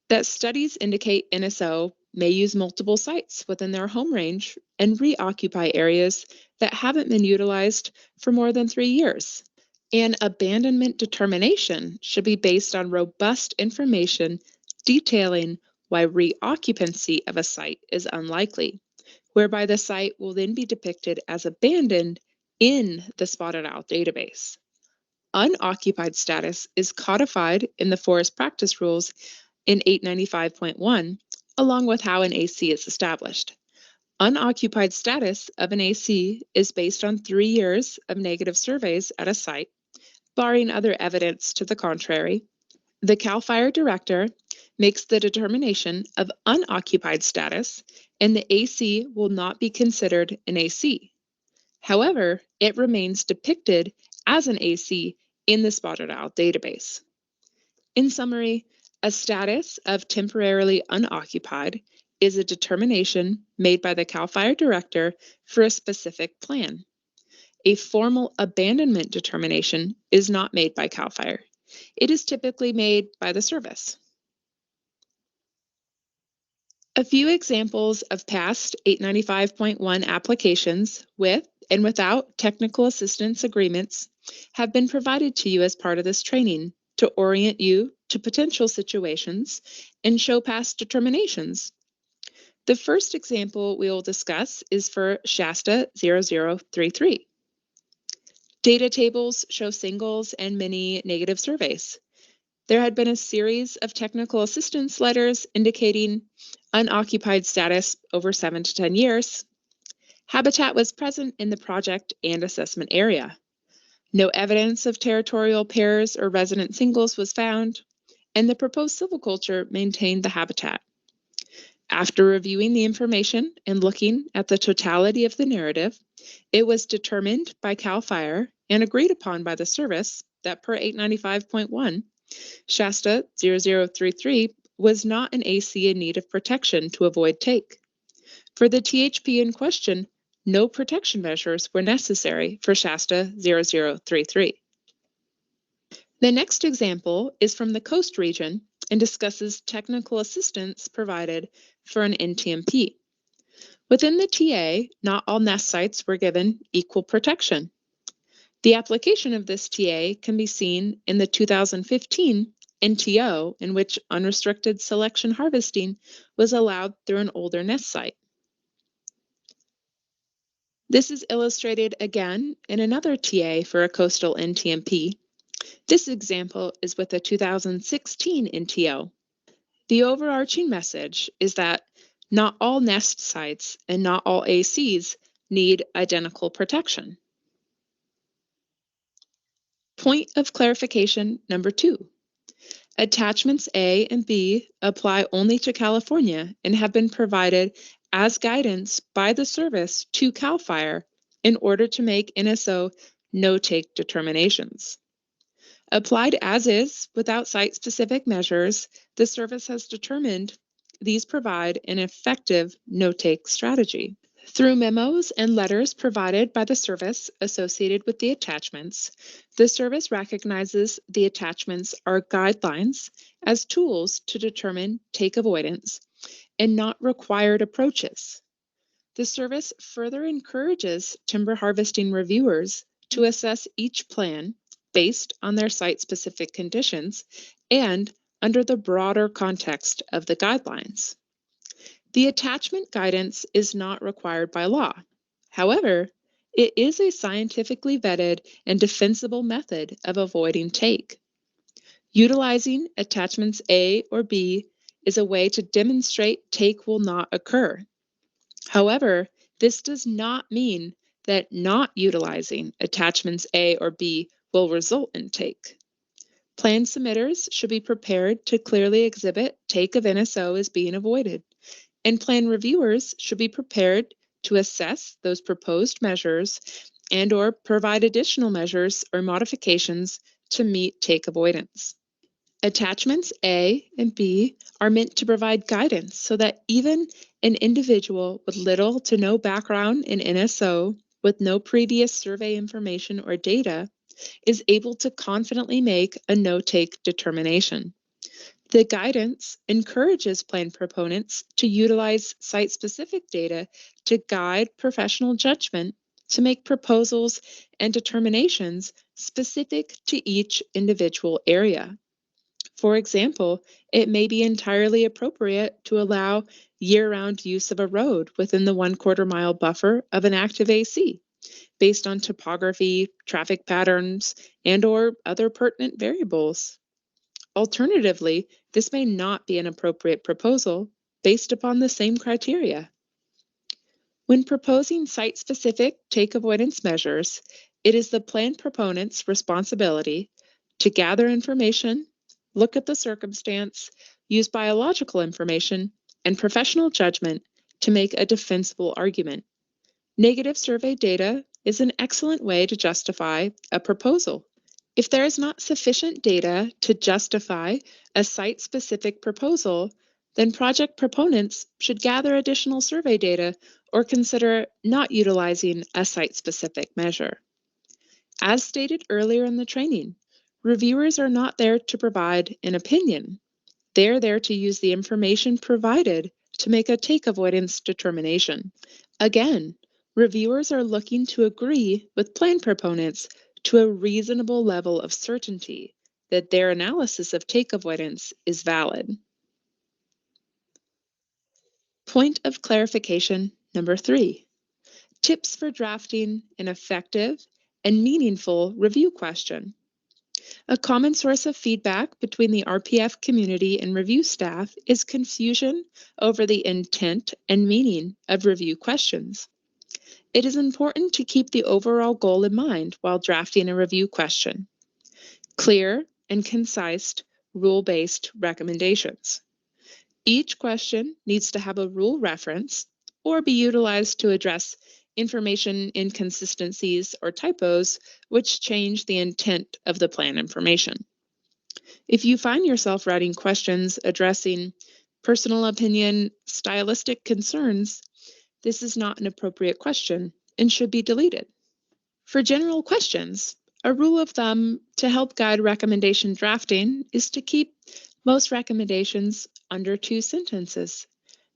that studies indicate NSO may use multiple sites within their home range and reoccupy areas that haven't been utilized for more than 3 years. An abandonment determination should be based on robust information detailing why reoccupancy of a site is unlikely, whereby the site will then be depicted as abandoned in the spotted owl database. unoccupied status is codified in the Forest Practice Rules in 895.1, along with how an AC is established. Unoccupied status of an AC is based on 3 years of negative surveys at a site, barring other evidence to the contrary. The CAL FIRE director makes the determination of unoccupied status, and the AC will not be considered an AC. However, it remains depicted as an AC in the Spotted Owl database. In summary, a status of temporarily unoccupied is a determination made by the CAL FIRE director for a specific plan. A formal abandonment determination is not made by CAL FIRE. It is typically made by the service. A few examples of past 895.1 applications with and without technical assistance agreements have been provided to you as part of this training to orient you to potential situations and show past determinations. The first example we will discuss is for Shasta 0033. Data tables show singles and many negative surveys. There had been a series of technical assistance letters indicating unoccupied status over 7 to 10 years. Habitat was present in the project and assessment area. No evidence of territorial pairs or resident singles was found, and the proposed silviculture maintained the habitat. After reviewing the information and looking at the totality of the narrative, it was determined by CAL FIRE and agreed upon by the service that per 895.1, Shasta 0033 was not an AC in need of protection to avoid take. For the THP in question, no protection measures were necessary for Shasta 0033. The next example is from the coast region and discusses technical assistance provided for an NTMP. Within the TA, not all nest sites were given equal protection. The application of this TA can be seen in the 2015 NTO, in which unrestricted selection harvesting was allowed through an older nest site. This is illustrated again in another TA for a coastal NTMP. This example is with a 2016 NTO. The overarching message is that not all nest sites and not all ACs need identical protection. Point of clarification number 2. Attachments A and B apply only to California and have been provided as guidance by the service to CAL FIRE in order to make NSO no-take determinations. Applied as is, without site-specific measures, the service has determined these provide an effective no-take strategy. Through memos and letters provided by the service associated with the attachments, the service recognizes the attachments are guidelines as tools to determine take avoidance and not required approaches. The service further encourages timber harvesting reviewers to assess each plan based on their site-specific conditions and under the broader context of the guidelines. The attachment guidance is not required by law. However, it is a scientifically vetted and defensible method of avoiding take. Utilizing attachments A or B is a way to demonstrate take will not occur. However, this does not mean that not utilizing attachments A or B will result in take. Plan submitters should be prepared to clearly exhibit take of NSO as being avoided, and plan reviewers should be prepared to assess those proposed measures and/or provide additional measures or modifications to meet take avoidance. Attachments A and B are meant to provide guidance so that even an individual with little to no background in NSO, with no previous survey information or data, is able to confidently make a no-take determination. The guidance encourages plan proponents to utilize site-specific data to guide professional judgment to make proposals and determinations specific to each individual area. For example, it may be entirely appropriate to allow year-round use of a road within the 1/4 mile buffer of an active AC, based on topography, traffic patterns, and/or other pertinent variables. Alternatively, this may not be an appropriate proposal based upon the same criteria. When proposing site-specific take avoidance measures, it is the plan proponent's responsibility to gather information, look at the circumstance, use biological information, and professional judgment to make a defensible argument. Negative survey data is an excellent way to justify a proposal. If there is not sufficient data to justify a site-specific proposal, then project proponents should gather additional survey data or consider not utilizing a site-specific measure. As stated earlier in the training, reviewers are not there to provide an opinion. They're there to use the information provided to make a take avoidance determination. Again, reviewers are looking to agree with plan proponents to a reasonable level of certainty that their analysis of take avoidance is valid. Point of clarification number 3. Tips for drafting an effective and meaningful review question. A common source of feedback between the RPF community and review staff is confusion over the intent and meaning of review questions. It is important to keep the overall goal in mind while drafting a review question. Clear and concise rule-based recommendations. Each question needs to have a rule reference or be utilized to address information inconsistencies or typos which change the intent of the plan information. If you find yourself writing questions addressing personal opinion, stylistic concerns, this is not an appropriate question and should be deleted. For general questions, a rule of thumb to help guide recommendation drafting is to keep most recommendations under 2 sentences.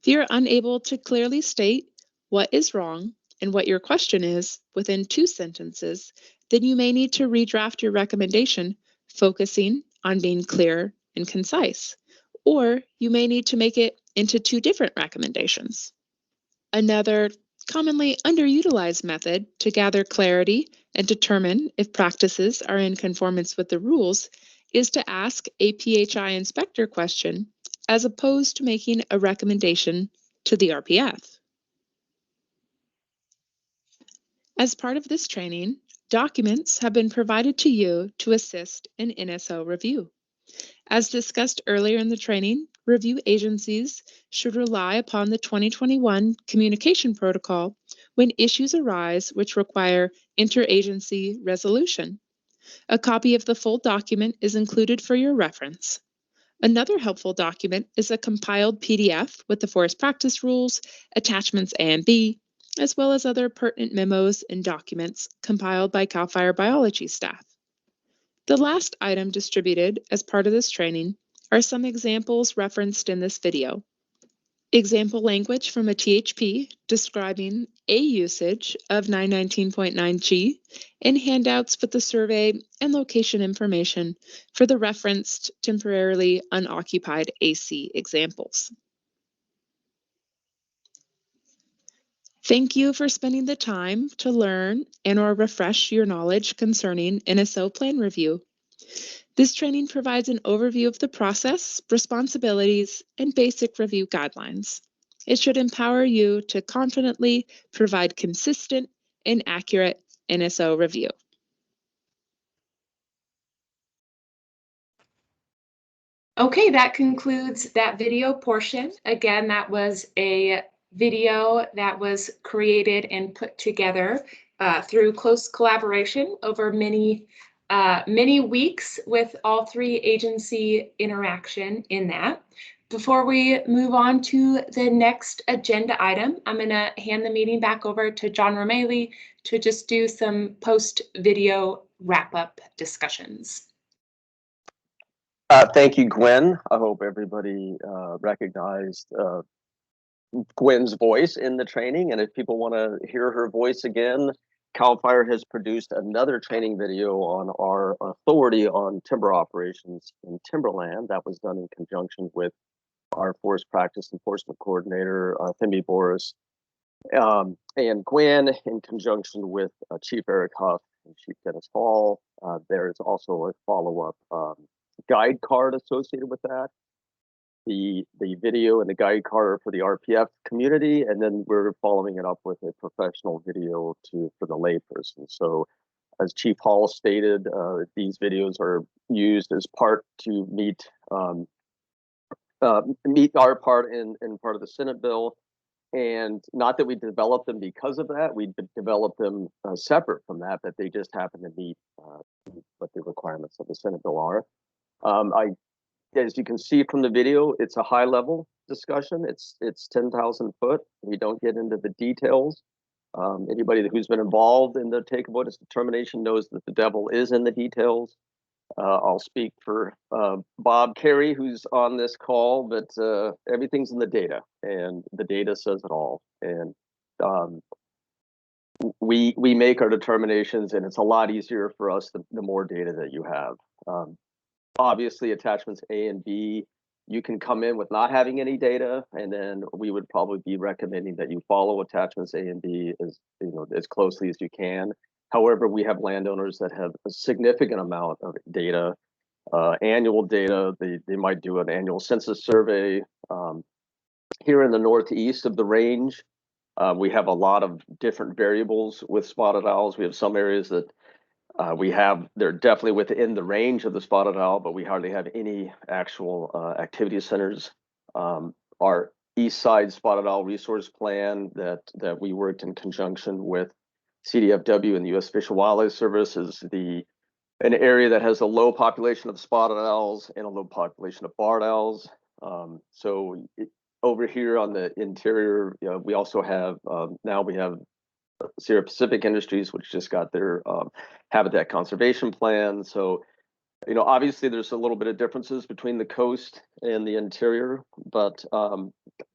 If you're unable to clearly state what is wrong and what your question is within 2 sentences, then you may need to redraft your recommendation, focusing on being clear and concise, or you may need to make it into 2 different recommendations. Another commonly underutilized method to gather clarity and determine if practices are in conformance with the rules is to ask a PHI inspector question as opposed to making a recommendation to the RPF. As part of this training, documents have been provided to you to assist in NSO review. As discussed earlier in the training, review agencies should rely upon the 2021 communication protocol when issues arise which require interagency resolution. A copy of the full document is included for your reference. Another helpful document is a compiled PDF with the forest practice rules, attachments A and B, as well as other pertinent memos and documents compiled by CAL FIRE biology staff. The last item distributed as part of this training are some examples referenced in this video. Example language from a THP describing a usage of 919.9G and handouts with the survey and location information for the referenced temporarily unoccupied AC examples. Thank you for spending the time to learn and/or refresh your knowledge concerning NSO plan review. This training provides an overview of the process, responsibilities, and basic review guidelines. It should empower you to confidently provide consistent and accurate NSO review. Okay, that concludes that video portion. Again, that was a video that was created and put together through close collaboration over many weeks with all 3 agency interaction in that. Before we move on to the next agenda item, I'm going to hand the meeting back over to John Romali to just do some post-video wrap-up discussions. Thank you, Gwen. I hope everybody recognized Gwen's voice in the training. And if people want to hear her voice again, CAL FIRE has produced another training video on our authority on timber operations in timberland. That was done in conjunction with our forest practice enforcement coordinator, Thimmy Boris. And Gwen, in conjunction with Chief Eric Huff and Chief Dennis Hall, there is also a follow-up guide card associated with that. The video and the guide card for the RPF community, and then we're following it up with a professional video for the layperson. So, as Chief Hall stated, these videos are used as part to meet our part in part of the Senate bill. And not that we developed them because of that, we developed them separate from that, but they just happen to meet what the requirements of the Senate bill are. As you can see from the video, it's a high level discussion. It's 10,000 foot. We don't get into the details. Anybody who's been involved in the take avoidance determination knows that the devil is in the details. I'll speak for Bob Carey, who's on this call, but everything's in the data, and the data says it all. And we make our determinations, and it's a lot easier for us the more data that you have. Obviously, attachments A and B, you can come in with not having any data, and then we would probably be recommending that you follow attachments A and B as closely as you can. However, we have landowners that have a significant amount of data, annual data. They might do an annual census survey. Here in the northeast of the range, we have a lot of different variables with spotted owls. We have some areas that they're definitely within the range of the spotted owl, but we hardly have any actual activity centers. Our east side spotted owl resource plan that we worked in conjunction with CDFW and the U.S. Fish and Wildlife Service is an area that has a low population of spotted owls and a low population of barred owls. Over here on the interior, we also have now we have Sierra Pacific Industries, which just got their habitat conservation plan. So, obviously there's a little bit of differences between the coast and the interior, but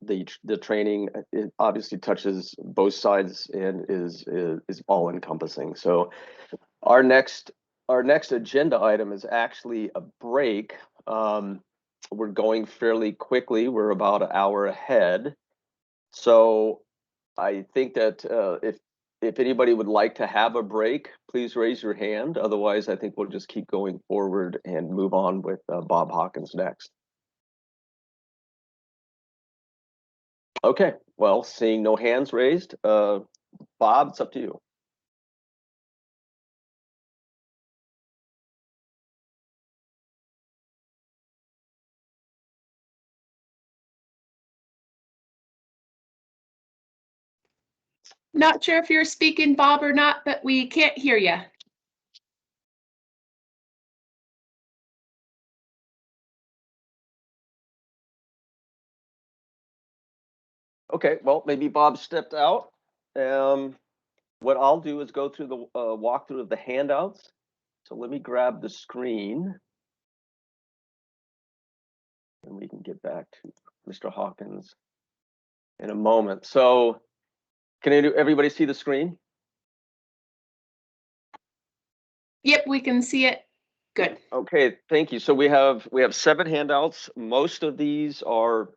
the training, it obviously touches both sides and is all encompassing. So our next agenda item is actually a break. We're going fairly quickly. We're about an hour ahead. So I think that if anybody would like to have a break, please raise your hand. Otherwise, I think we'll just keep going forward and move on with Bob Hawkins next. Okay, well, seeing no hands raised, Bob, it's up to you. Not sure if you're speaking, Bob, or not, but we can't hear you. Okay, well, maybe Bob stepped out. What I'll do is go through the walkthrough of the handouts. So let me grab the screen, and we can get back to Mr. Hawkins in a moment. So can everybody see the screen? Yep, we can see it. Good. Okay, thank you. So we have 7 handouts. Most of these are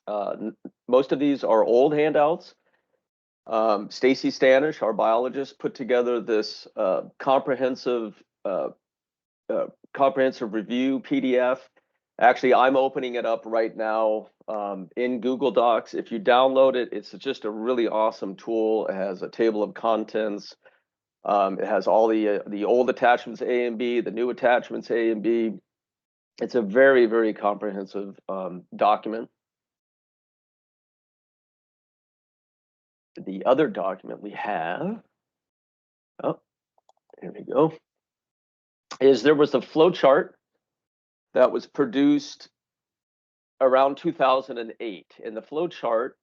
old handouts. Stacy Stanish, our biologist, put together this comprehensive review PDF. Actually, I'm opening it up right now in Google Docs. If you download it, it's just a really awesome tool. It has a table of contents. It has all the old attachments A and B, the new attachments A and B. It's a very, very comprehensive document. The other document we have, here we go, is there was a flow chart that was produced around 2008. And the flow chart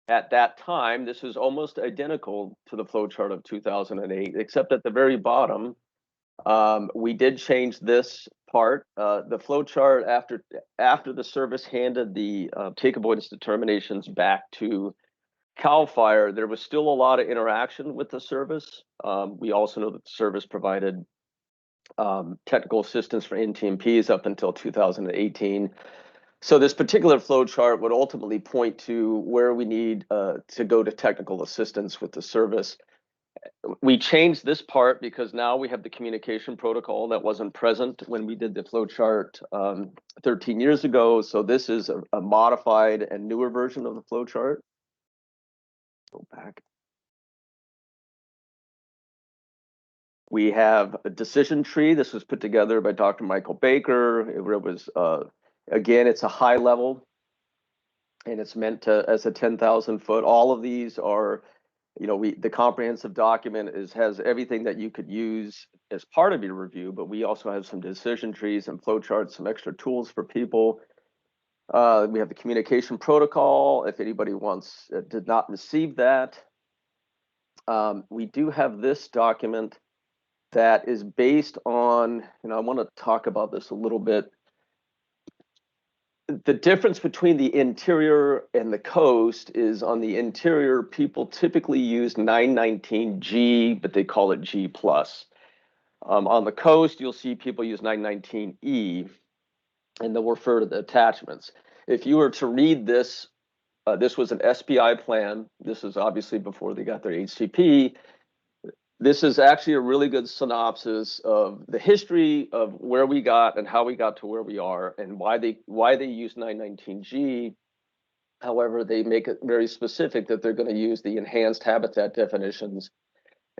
at that time, this is almost identical to the flow chart of 2008, except at the very bottom, we did change this part. The flow chart after the service handed the take avoidance determinations back to CAL FIRE, there was still a lot of interaction with the service. We also know that the service provided technical assistance for NTMPs up until 2018. So this particular flow chart would ultimately point to where we need to go to technical assistance with the service. We changed this part because now we have the communication protocol that wasn't present when we did the flow chart 13 years ago. So this is a modified and newer version of the flow chart. Go back. We have a decision tree. This was put together by Dr. Michael Baker. It was, again, it's a high level, and it's meant to as a 10,000 foot. All of these are, the comprehensive document has everything that you could use as part of your review, but we also have some decision trees and flow charts, some extra tools for people. We have the communication protocol. If anybody did not receive that, we do have this document that is based on, I want to talk about this a little bit. The difference between the interior and the coast is on the interior, people typically use 919G, but they call it G+. On the coast, you'll see people use 919E, and they'll refer to the attachments. If you were to read this, this was an SPI plan. This is obviously before they got their HCP. This is actually a really good synopsis of the history of where we got and how we got to where we are and why they use 919G. However, they make it very specific that they're going to use the enhanced habitat definitions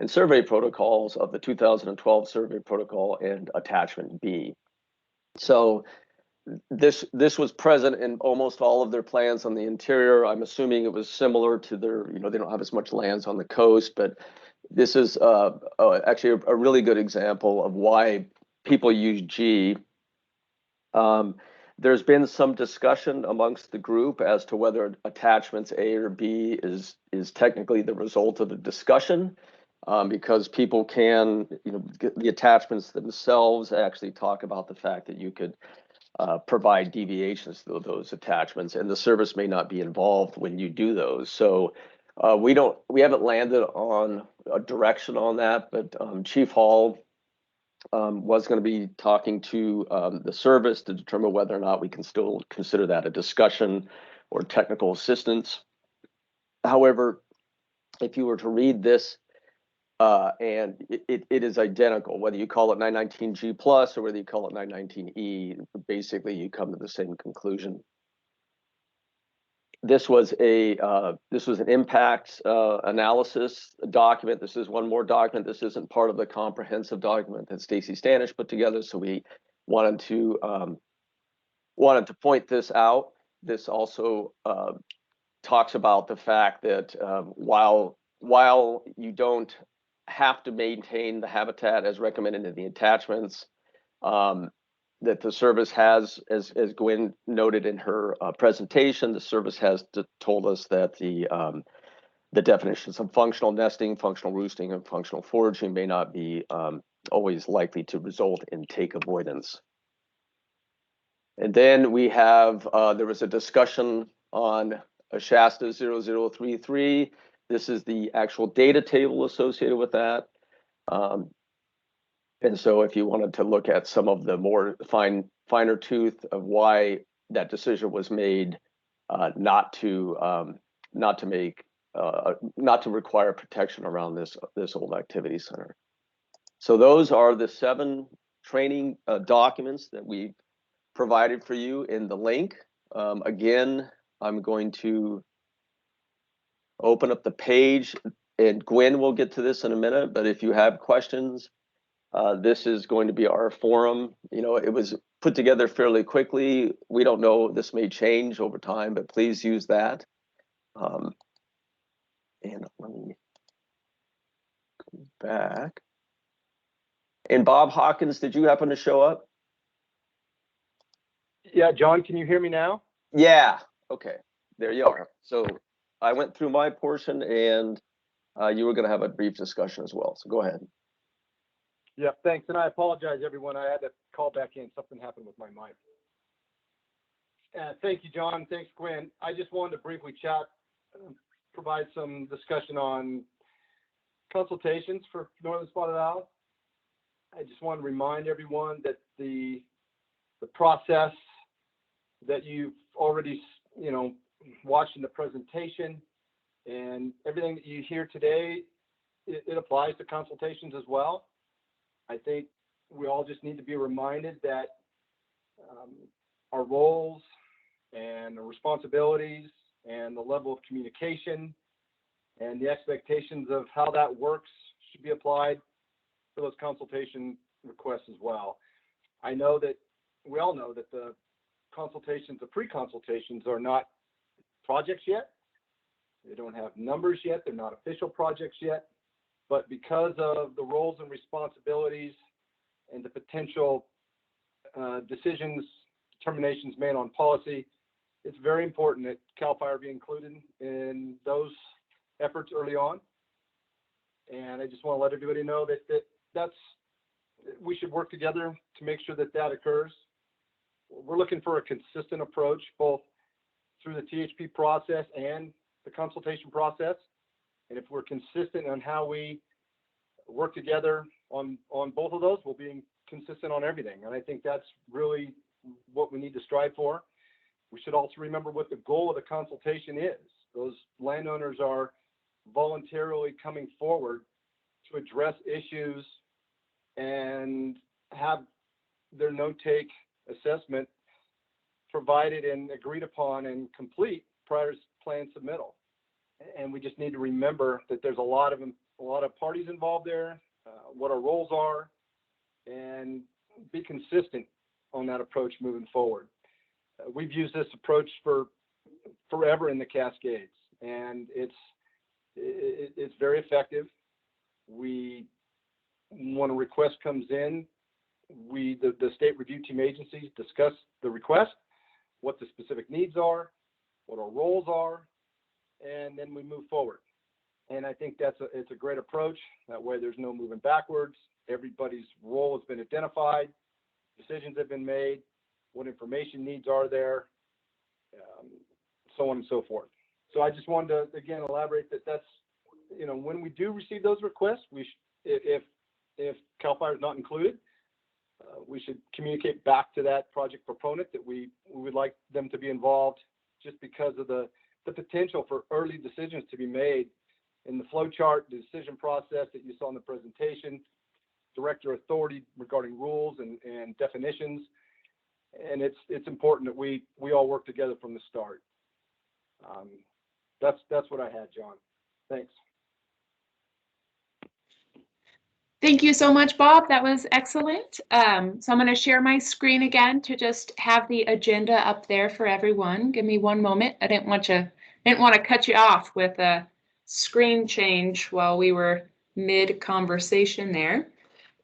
and survey protocols of the 2012 survey protocol and attachment B. So this was present in almost all of their plans on the interior. I'm assuming it was similar to their, they don't have as much lands on the coast, but this is actually a really good example of why people use G. There's been some discussion amongst the group as to whether attachments A or B is technically the result of a discussion, because people can, the attachments themselves actually talk about the fact that you could provide deviations to those attachments, and the service may not be involved when you do those. So we haven't landed on a direction on that, but Chief Hall was going to be talking to the service to determine whether or not we can still consider that a discussion or technical assistance. However, if you were to read this, and it is identical, whether you call it 919G plus or whether you call it 919E, basically you come to the same conclusion. This was an impact analysis document. This is one more document. This isn't part of the comprehensive document that Stacy Stanish put together. So we wanted to point this out. This also talks about the fact that while you don't have to maintain the habitat as recommended in the attachments, that the service has, as Gwen noted in her presentation, the service has told us that the definitions of functional nesting, functional roosting, and functional foraging may not be always likely to result in take avoidance. And then we have, there was a discussion on Shasta 0033. This is the actual data table associated with that. And so if you wanted to look at some of the more finer tooth of why that decision was made, not to require protection around this old activity center. So those are the 7 training documents that we provided for you in the link. Again, I'm going to open up the page, and Gwen will get to this in a minute, but if you have questions, this is going to be our forum. It was put together fairly quickly. We don't know, this may change over time, but please use that. And let me go back. And Bob Hawkins, did you happen to show up? Yeah, John, can you hear me now? Yeah, okay, there you are. So I went through my portion, and you were going to have a brief discussion as well, so go ahead. Yeah, thanks. And I apologize, everyone. I had to call back in. Something happened with my mic. Thank you, John. Thanks, Gwen. I just wanted to briefly chat, provide some discussion on consultations for northern spotted owl. I just want to remind everyone that the process that you've already, watched in the presentation, and everything that you hear today, it applies to consultations as well. I think we all just need to be reminded that our roles and the responsibilities and the level of communication and the expectations of how that works should be applied for those consultation requests as well. I know that we all know that the consultations, the pre-consultations, are not projects yet. They don't have numbers yet. They're not official projects yet. But because of the roles and responsibilities and the potential decisions, determinations made on policy, it's very important that CAL FIRE be included in those efforts early on. And I just want to let everybody know that we should work together to make sure that that occurs. We're looking for a consistent approach, both through the THP process and the consultation process. And if we're consistent on how we work together on both of those, we'll be consistent on everything. And I think that's really what we need to strive for. We should also remember what the goal of the consultation is. Those landowners are voluntarily coming forward to address issues and have their no-take assessment provided and agreed upon and complete prior to plan submittal. And we just need to remember that there's a lot of parties involved there, what our roles are, and be consistent on that approach moving forward. We've used this approach for forever in the Cascades, and it's very effective. When a request comes in, the state review team agencies discuss the request, what the specific needs are, what our roles are, and then we move forward. And I think it's a great approach. That way there's no moving backwards. Everybody's role has been identified, decisions have been made, what information needs are there, so on and so forth. So I just wanted to, again, elaborate that's, when we do receive those requests, if CAL FIRE is not included, we should communicate back to that project proponent that we would like them to be involved, just because of the potential for early decisions to be made in the flow chart, the decision process that you saw in the presentation, director authority regarding rules and definitions. And it's important that we all work together from the start. That's what I had, John. Thanks. Thank you so much, Bob. That was excellent. So I'm going to share my screen again to just have the agenda up there for everyone. Give me one moment. I didn't want to cut you off with a screen change while we were mid-conversation there.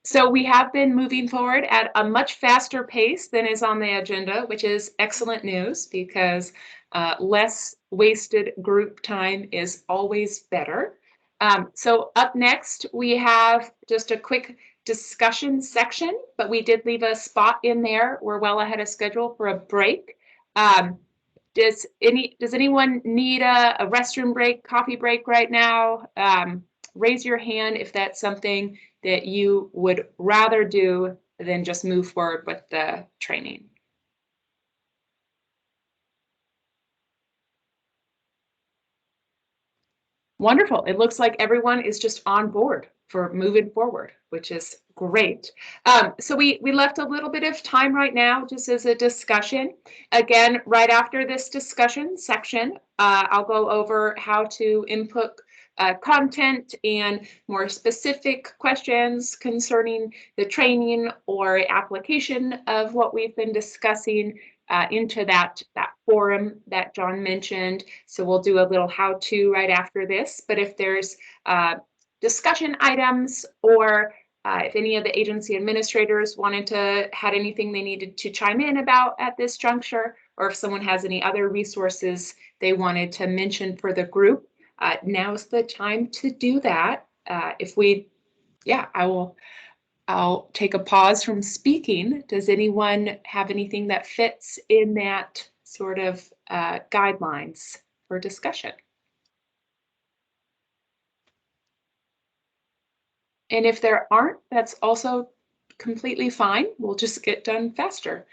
So we have been moving forward at a much faster pace than is on the agenda, which is excellent news, because less wasted group time is always better. So up next, we have just a quick discussion section, but we did leave a spot in there. We're well ahead of schedule for a break. Does anyone need a restroom break, coffee break right now? Raise your hand if that's something that you would rather do than just move forward with the training. Wonderful. It looks like everyone is just on board for moving forward, which is great. So we left a little bit of time right now just as a discussion. Again, right after this discussion section, I'll go over how to input content and more specific questions concerning the training or application of what we've been discussing into that forum that John mentioned. So we'll do a little how-to right after this. But if there's discussion items, or if any of the agency administrators had anything they needed to chime in about at this juncture, or if someone has any other resources they wanted to mention for the group, now's the time to do that. I'll take a pause from speaking. Does anyone have anything that fits in that sort of guidelines for discussion? And if there aren't, that's also completely fine. We'll just get done faster.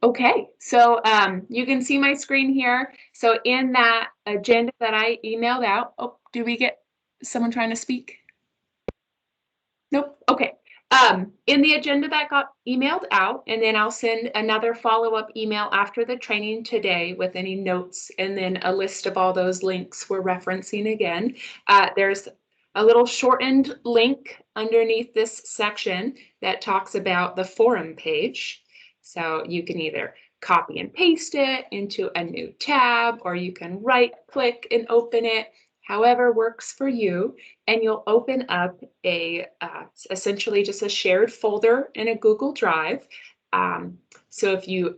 Okay, so you can see my screen here. So in that agenda that I emailed out, oh, do we get someone trying to speak? Nope. Okay. In the agenda that got emailed out, and then I'll send another follow-up email after the training today with any notes and then a list of all those links we're referencing again. There's a little shortened link underneath this section that talks about the forum page. So you can either copy and paste it into a new tab, or you can right click and open it, however works for you, and you'll open up a essentially just a shared folder in a Google Drive. So if you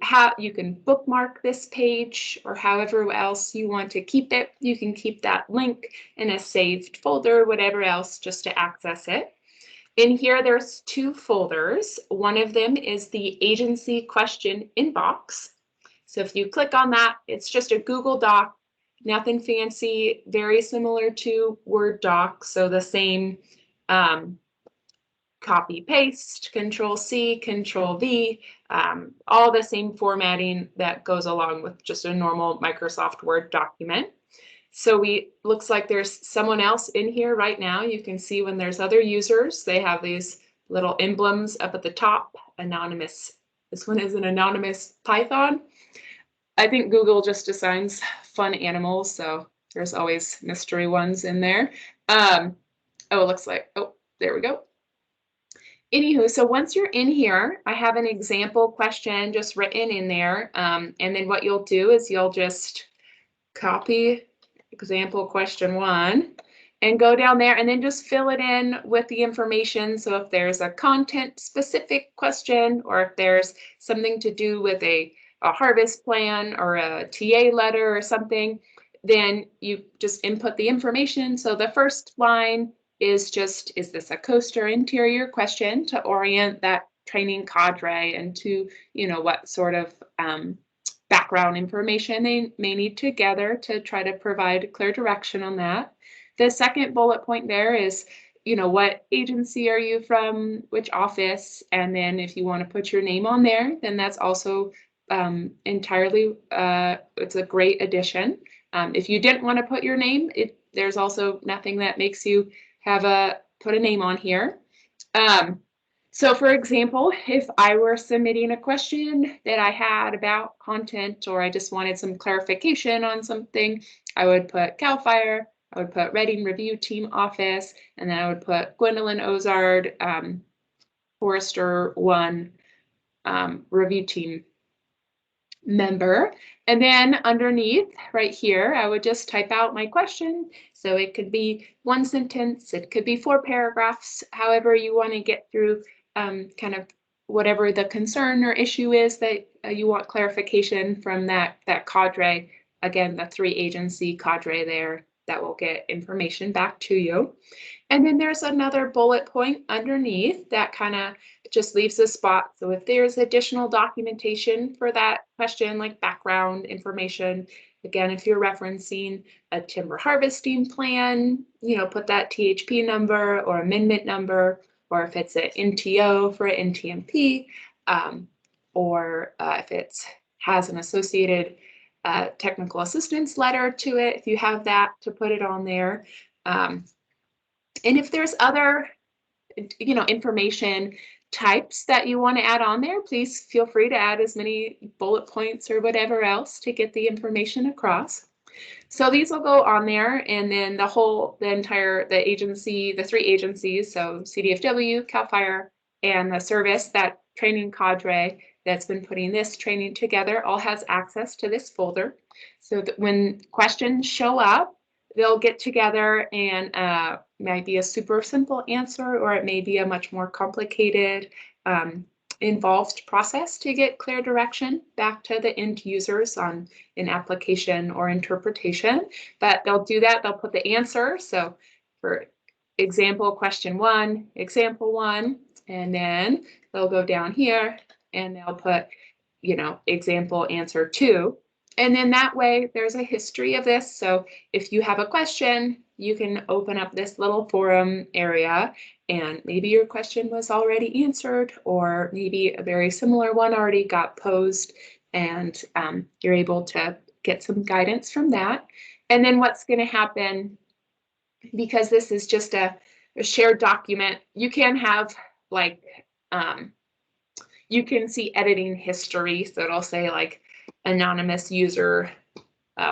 can bookmark this page, or however else you want to keep it. You can keep that link in a saved folder, whatever else, just to access it. In here, there's two folders. One of them is the agency question inbox. So if you click on that, it's just a Google Doc, nothing fancy, very similar to Word doc. So the same copy paste, Control C, Control V, all the same formatting that goes along with just a normal Microsoft Word document. So looks like there's someone else in here right now. You can see when there's other users, they have these little emblems up at the top, anonymous. This one is an anonymous Python. I think Google just assigns fun animals, so there's always mystery ones in there. Oh, it looks like, oh, there we go. Anywho, so once you're in here, I have an example question just written in there. And then what you'll do is you'll just copy example question 1 and go down there and then just fill it in with the information. So if there's a content specific question, or if there's something to do with a harvest plan or a TA letter or something, then you just input the information. So the first line is just, is this a coast or interior question, to orient that training cadre into, what sort of background information they may need to gather to try to provide clear direction on that. The second bullet point there is, what agency are you from, which office? And then if you want to put your name on there, then that's also entirely, it's a great addition. If you didn't want to put your name, there's also nothing that makes you put a name on here. So for example, if I were submitting a question that I had about content, or I just wanted some clarification on something, I would put CAL FIRE, I would put Reading Review Team Office, and then I would put Gwendolyn Ozard, Forester 1 Review Team member. And then underneath right here, I would just type out my question. So it could be 1 sentence, it could be 4 paragraphs, however you want to get through kind of whatever the concern or issue is that you want clarification from that cadre. Again, the 3 agency cadre there that will get information back to you. And then there's another bullet point underneath that kind of just leaves a spot. So if there's additional documentation for that question, like background information, again, if you're referencing a timber harvesting plan, put that THP number or amendment number, or if it's an NTO for an NTMP, or if it has an associated technical assistance letter to it, if you have that, to put it on there. And if there's other, information types that you want to add on there, please feel free to add as many bullet points or whatever else to get the information across. So these will go on there, and then the agency, the 3 agencies, so CDFW, CAL FIRE, and the service, that training cadre that's been putting this training together, all has access to this folder. So that when questions show up, they'll get together, and might be a super simple answer, or it may be a much more complicated, involved process to get clear direction back to the end users on an application or interpretation. But they'll do that, they'll put the answer. So for example, question 1, example 1, and then they'll go down here and they'll put, example answer 2. And then that way there's a history of this. So if you have a question, you can open up this little forum area and maybe your question was already answered, or maybe a very similar one already got posed, and you're able to get some guidance from that. And then what's going to happen, because this is just a shared document, you can have like, you can see editing history. So it'll say like anonymous user,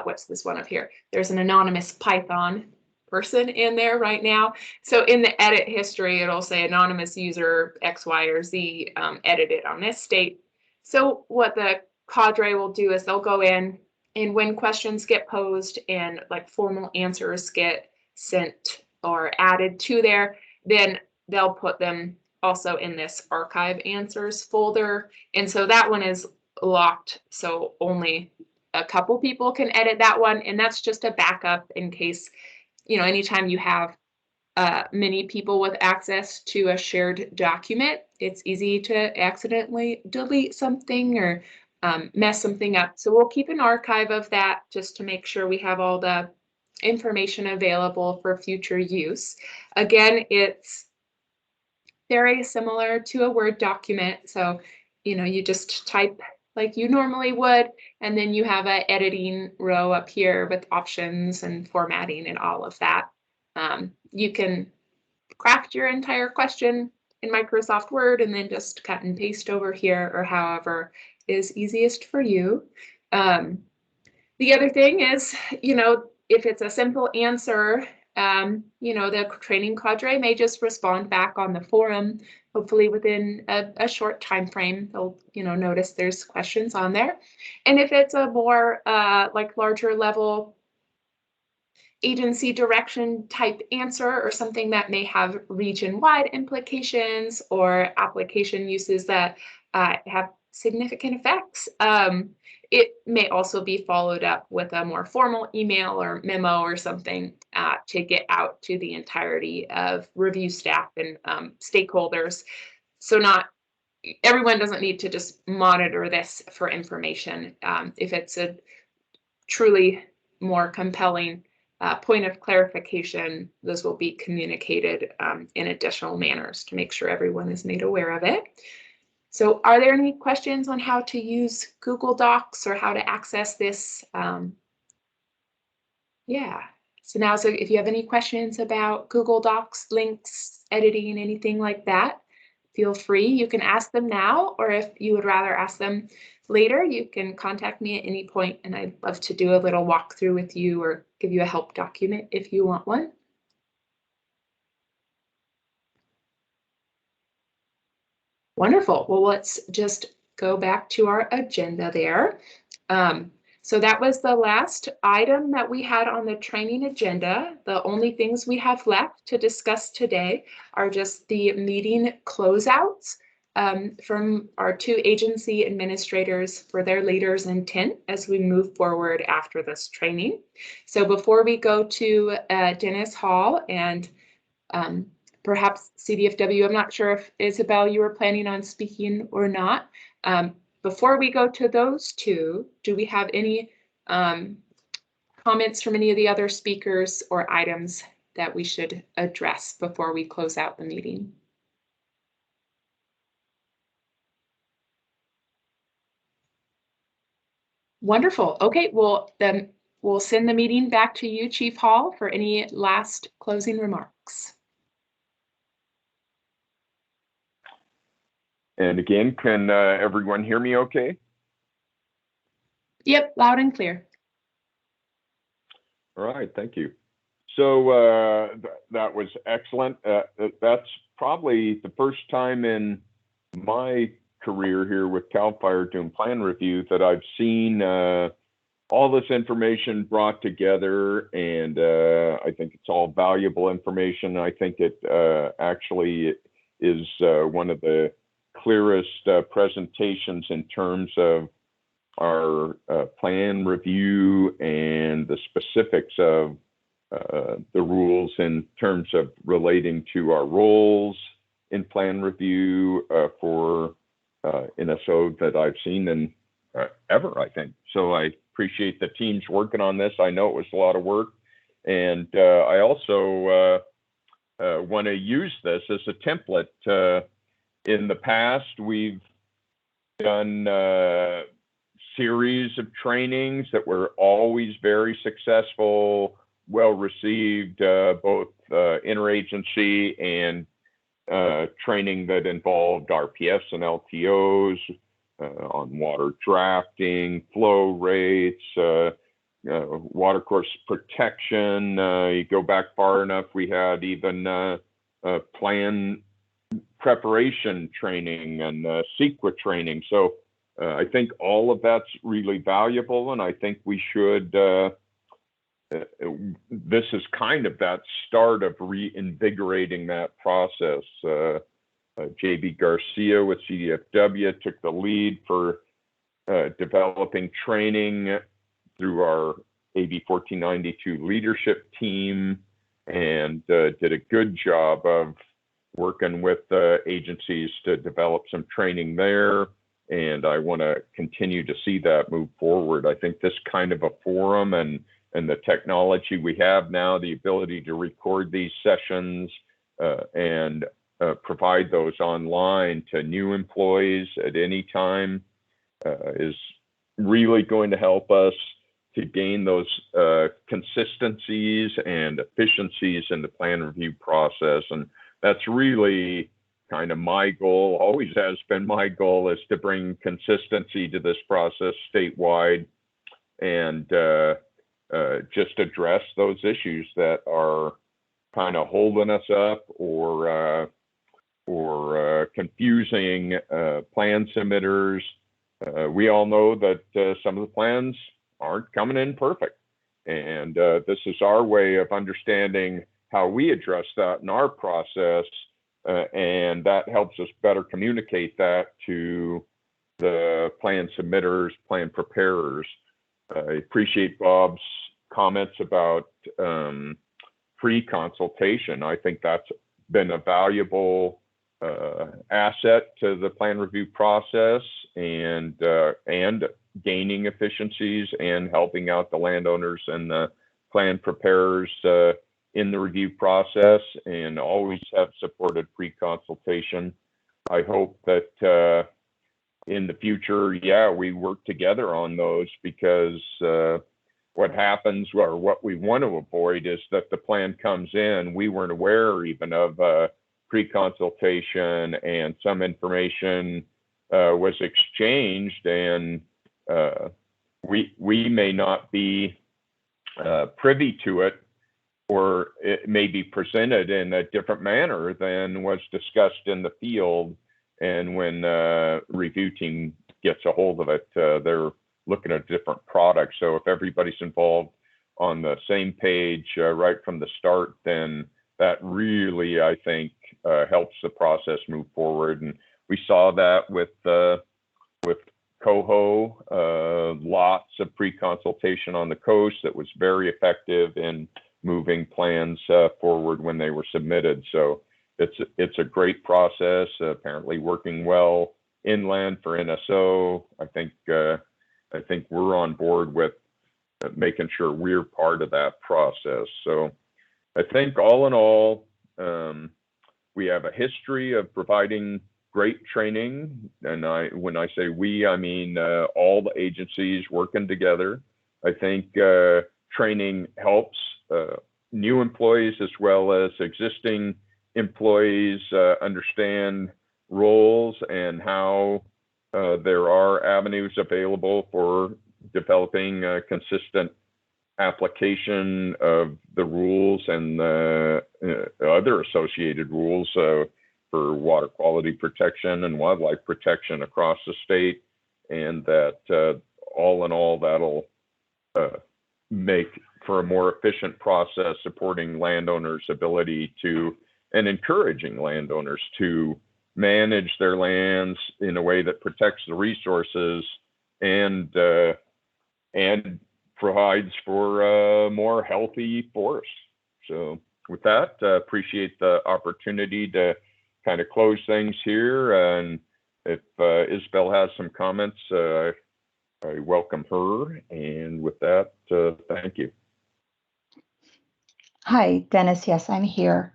what's this one up here? There's an anonymous Python person in there right now. So in the edit history, it'll say anonymous user X, Y, or Z edited on this state. So what the cadre will do is they'll go in, and when questions get posed and like formal answers get sent or added to there, then they'll put them also in this archive answers folder. And so that one is locked, so only a couple people can edit that one, and that's just a backup in case, you know, anytime you have many people with access to a shared document, it's easy to accidentally delete something or mess something up. So we'll keep an archive of that just to make sure we have all the information available for future use. Again, it's very similar to a Word document. So, you know, you just type like you normally would, and then you have an editing row up here with options and formatting and all of that. You can craft your entire question in Microsoft Word and then just cut and paste over here, or however is easiest for you. The other thing is, you know, if it's a simple answer, you know, the training cadre may just respond back on the forum, hopefully within a short time frame. They'll, you know, notice there's questions on there. And if it's a more like larger level agency direction type answer, or something that may have region-wide implications or application uses that have significant effects, it may also be followed up with a more formal email or memo or something to get out to the entirety of review staff and stakeholders. So not everyone doesn't need to just monitor this for information. If it's a truly more compelling point of clarification, those will be communicated in additional manners to make sure everyone is made aware of it. So are there any questions on how to use Google Docs or how to access this? Yeah, so now, so if you have any questions about Google Docs, links, editing, anything like that, feel free. You can ask them now, or if you would rather ask them later, you can contact me at any point, and I'd love to do a little walkthrough with you or give you a help document if you want one. Wonderful. Well, let's just go back to our agenda there. So that was the last item that we had on the training agenda. The only things we have left to discuss today are just the meeting closeouts from our two agency administrators for their leaders' intent as we move forward after this training. So before we go to Dennis Hall and perhaps CDFW, I'm not sure if Isabel, you were planning on speaking or not. Before we go to those two, do we have any comments from any of the other speakers or items that we should address before we close out the meeting? Wonderful. Okay, well, then we'll send the meeting back to you, Chief Hall, for any last closing remarks. And again, can everyone hear me okay? Yep, loud and clear. All right, thank you. So that was excellent. That's probably the first time in my career here with CAL FIRE doing plan review that I've seen all this information brought together, and I think it's all valuable information. I think it actually is one of the clearest presentations in terms of our plan review and the specifics of the rules in terms of relating to our roles in plan review for NSO that I've seen in ever, I think. So I appreciate the teams working on this. I know it was a lot of work. And I also want to use this as a template. In the past, we've done series of trainings that were always very successful, well received, both interagency and training that involved RPS and LTOs on water drafting, flow rates, watercourse protection. You go back far enough, we had even plan preparation training and CEQA training. So I think all of that's really valuable, and I think we should, this is kind of that start of reinvigorating that process. JB Garcia with CDFW took the lead for developing training through our AB 1492 leadership team, and did a good job of working with agencies to develop some training there. And I want to continue to see that move forward. I think this kind of a forum and the technology we have now, the ability to record these sessions and provide those online to new employees at any time is really going to help us to gain those consistencies and efficiencies in the plan review process. And that's really kind of my goal, always has been my goal, is to bring consistency to this process statewide and just address those issues that are kind of holding us up or confusing plan submitters. We all know that some of the plans aren't coming in perfect. And this is our way of understanding how we address that in our process. And that helps us better communicate that to the plan submitters, plan preparers. I appreciate Bob's comments about pre-consultation. I think that's been a valuable asset to the plan review process, and gaining efficiencies and helping out the landowners and the plan preparers in the review process, and always have supported pre-consultation. I hope that in the future, we work together on those, because what happens, or what we want to avoid, is that the plan comes in, we weren't aware even of pre-consultation, and some information was exchanged, and we may not be privy to it, or it may be presented in a different manner than was discussed in the field. And when review team gets a hold of it, they're looking at different products. So if everybody's involved on the same page right from the start, then that really, I think, helps the process move forward. And we saw that with Coho, lots of pre-consultation on the coast that was very effective in moving plans forward when they were submitted. So it's a great process, apparently working well inland for NSO. I think we're on board with making sure we're part of that process. So I think all in all, we have a history of providing great training. And when I say we, I mean all the agencies working together. I think training helps new employees as well as existing employees understand roles and how there are avenues available for developing a consistent application of the rules and other associated rules for water quality protection and wildlife protection across the state. And that all in all, that'll make for a more efficient process, supporting landowners' ability to, and encouraging landowners to manage their lands in a way that protects the resources and provides for a more healthy forest. So with that, appreciate the opportunity to kind of close things here. And if Isabel has some comments, I welcome her. And with that, thank you. Hi, Dennis. Yes, I'm here.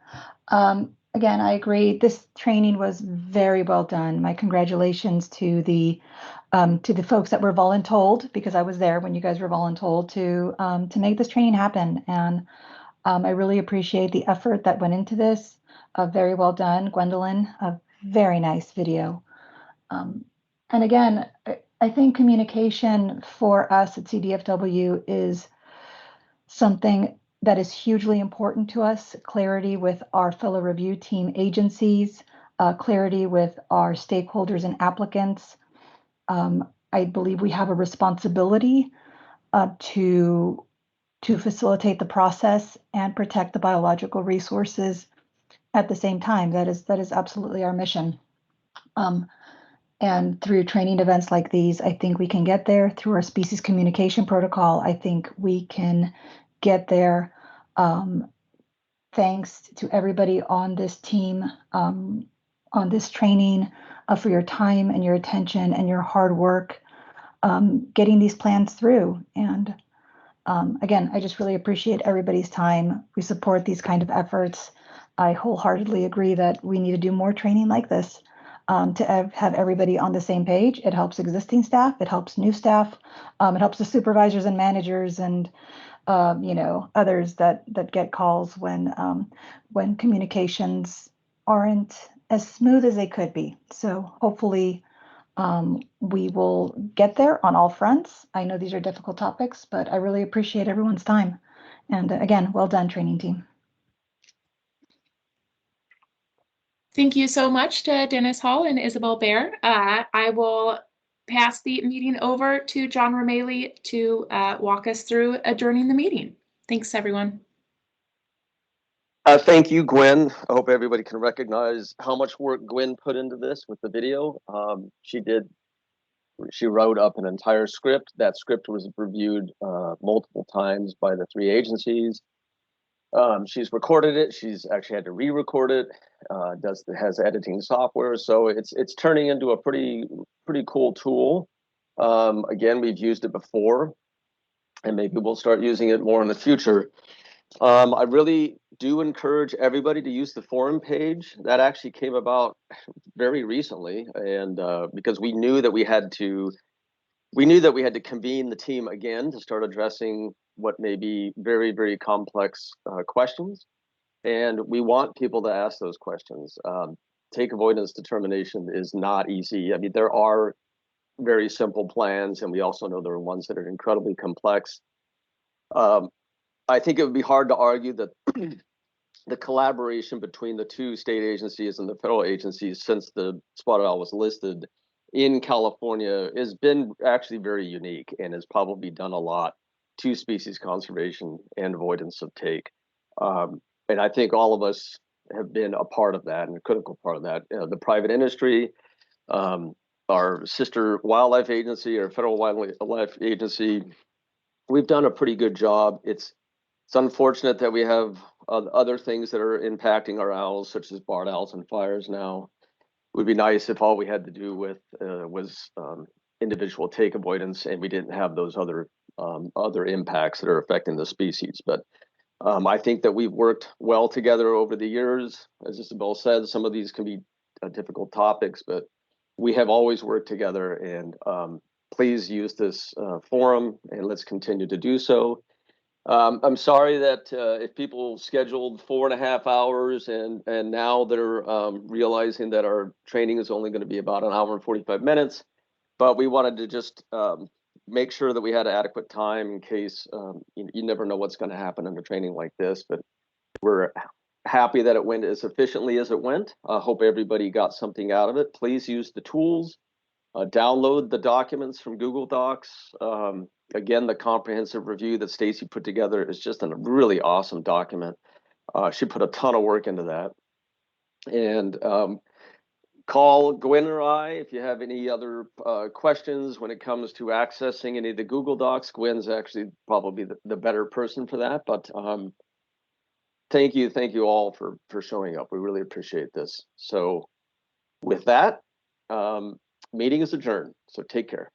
Again, I agree. This training was very well done. My congratulations to the folks that were voluntold, because I was there when you guys were voluntold to make this training happen. And I really appreciate the effort that went into this. Very well done, Gwendolyn. A very nice video. And again, I think communication for us at CDFW is something that is hugely important to us. Clarity with our fellow review team agencies, clarity with our stakeholders and applicants. I believe we have a responsibility to facilitate the process and protect the biological resources at the same time. That is absolutely our mission. And through training events like these, I think we can get there. Through our species communication protocol, I think we can get there. Thanks to everybody on this team, on this training, for your time and your attention and your hard work getting these plans through. And again, I just really appreciate everybody's time. We support these kind of efforts. I wholeheartedly agree that we need to do more training like this to have everybody on the same page. It helps existing staff, it helps new staff, it helps the supervisors and managers and others that get calls when communications aren't as smooth as they could be. So hopefully we will get there on all fronts. I know these are difficult topics, but I really appreciate everyone's time. And again, well done, training team. Thank you so much to Dennis Hall and Isabel Baer. I will pass the meeting over to John Romali to walk us through adjourning the meeting. Thanks, everyone. Thank you, Gwen. I hope everybody can recognize how much work Gwen put into this with the video. She wrote up an entire script. That script was reviewed multiple times by the 3 agencies. She's recorded it. She's actually had to re-record it. Has editing software, so it's turning into a pretty cool tool. Again, we've used it before, and maybe we'll start using it more in the future. I really do encourage everybody to use the forum page. That actually came about very recently, and because we knew that we had to convene the team again to start addressing what may be very, very complex questions. And we want people to ask those questions. Take avoidance determination is not easy. I mean, there are very simple plans, and we also know there are ones that are incredibly complex. I think it would be hard to argue that the collaboration between the 2 state agencies and the federal agencies since the spotted owl was listed in California has been actually very unique and has probably done a lot to species conservation and avoidance of take. And I think all of us have been a part of that and a critical part of that. The private industry, our sister wildlife agency, our federal wildlife agency, we've done a pretty good job. It's unfortunate that we have other things that are impacting our owls, such as barred owls and fires now. It would be nice if all we had to do with was individual take avoidance, and we didn't have those other impacts that are affecting the species. But I think that we've worked well together over the years. As Isabel said, some of these can be difficult topics, but we have always worked together. And please use this forum, and let's continue to do so. I'm sorry that if people scheduled 4.5 hours and now they're realizing that our training is only going to be about 1 hour and 45 minutes, but we wanted to just make sure that we had adequate time in case you never know what's going to happen in a training like this. But we're happy that it went as efficiently as it went. I hope everybody got something out of it. Please use the tools. Download the documents from Google Docs. Again, the comprehensive review that Stacy put together is just a really awesome document. She put a ton of work into that. And call Gwen or I if you have any other questions when it comes to accessing any of the Google Docs. Gwen's actually probably the better person for that. But thank you all for showing up. We really appreciate this. So with that, meeting is adjourned. So take care.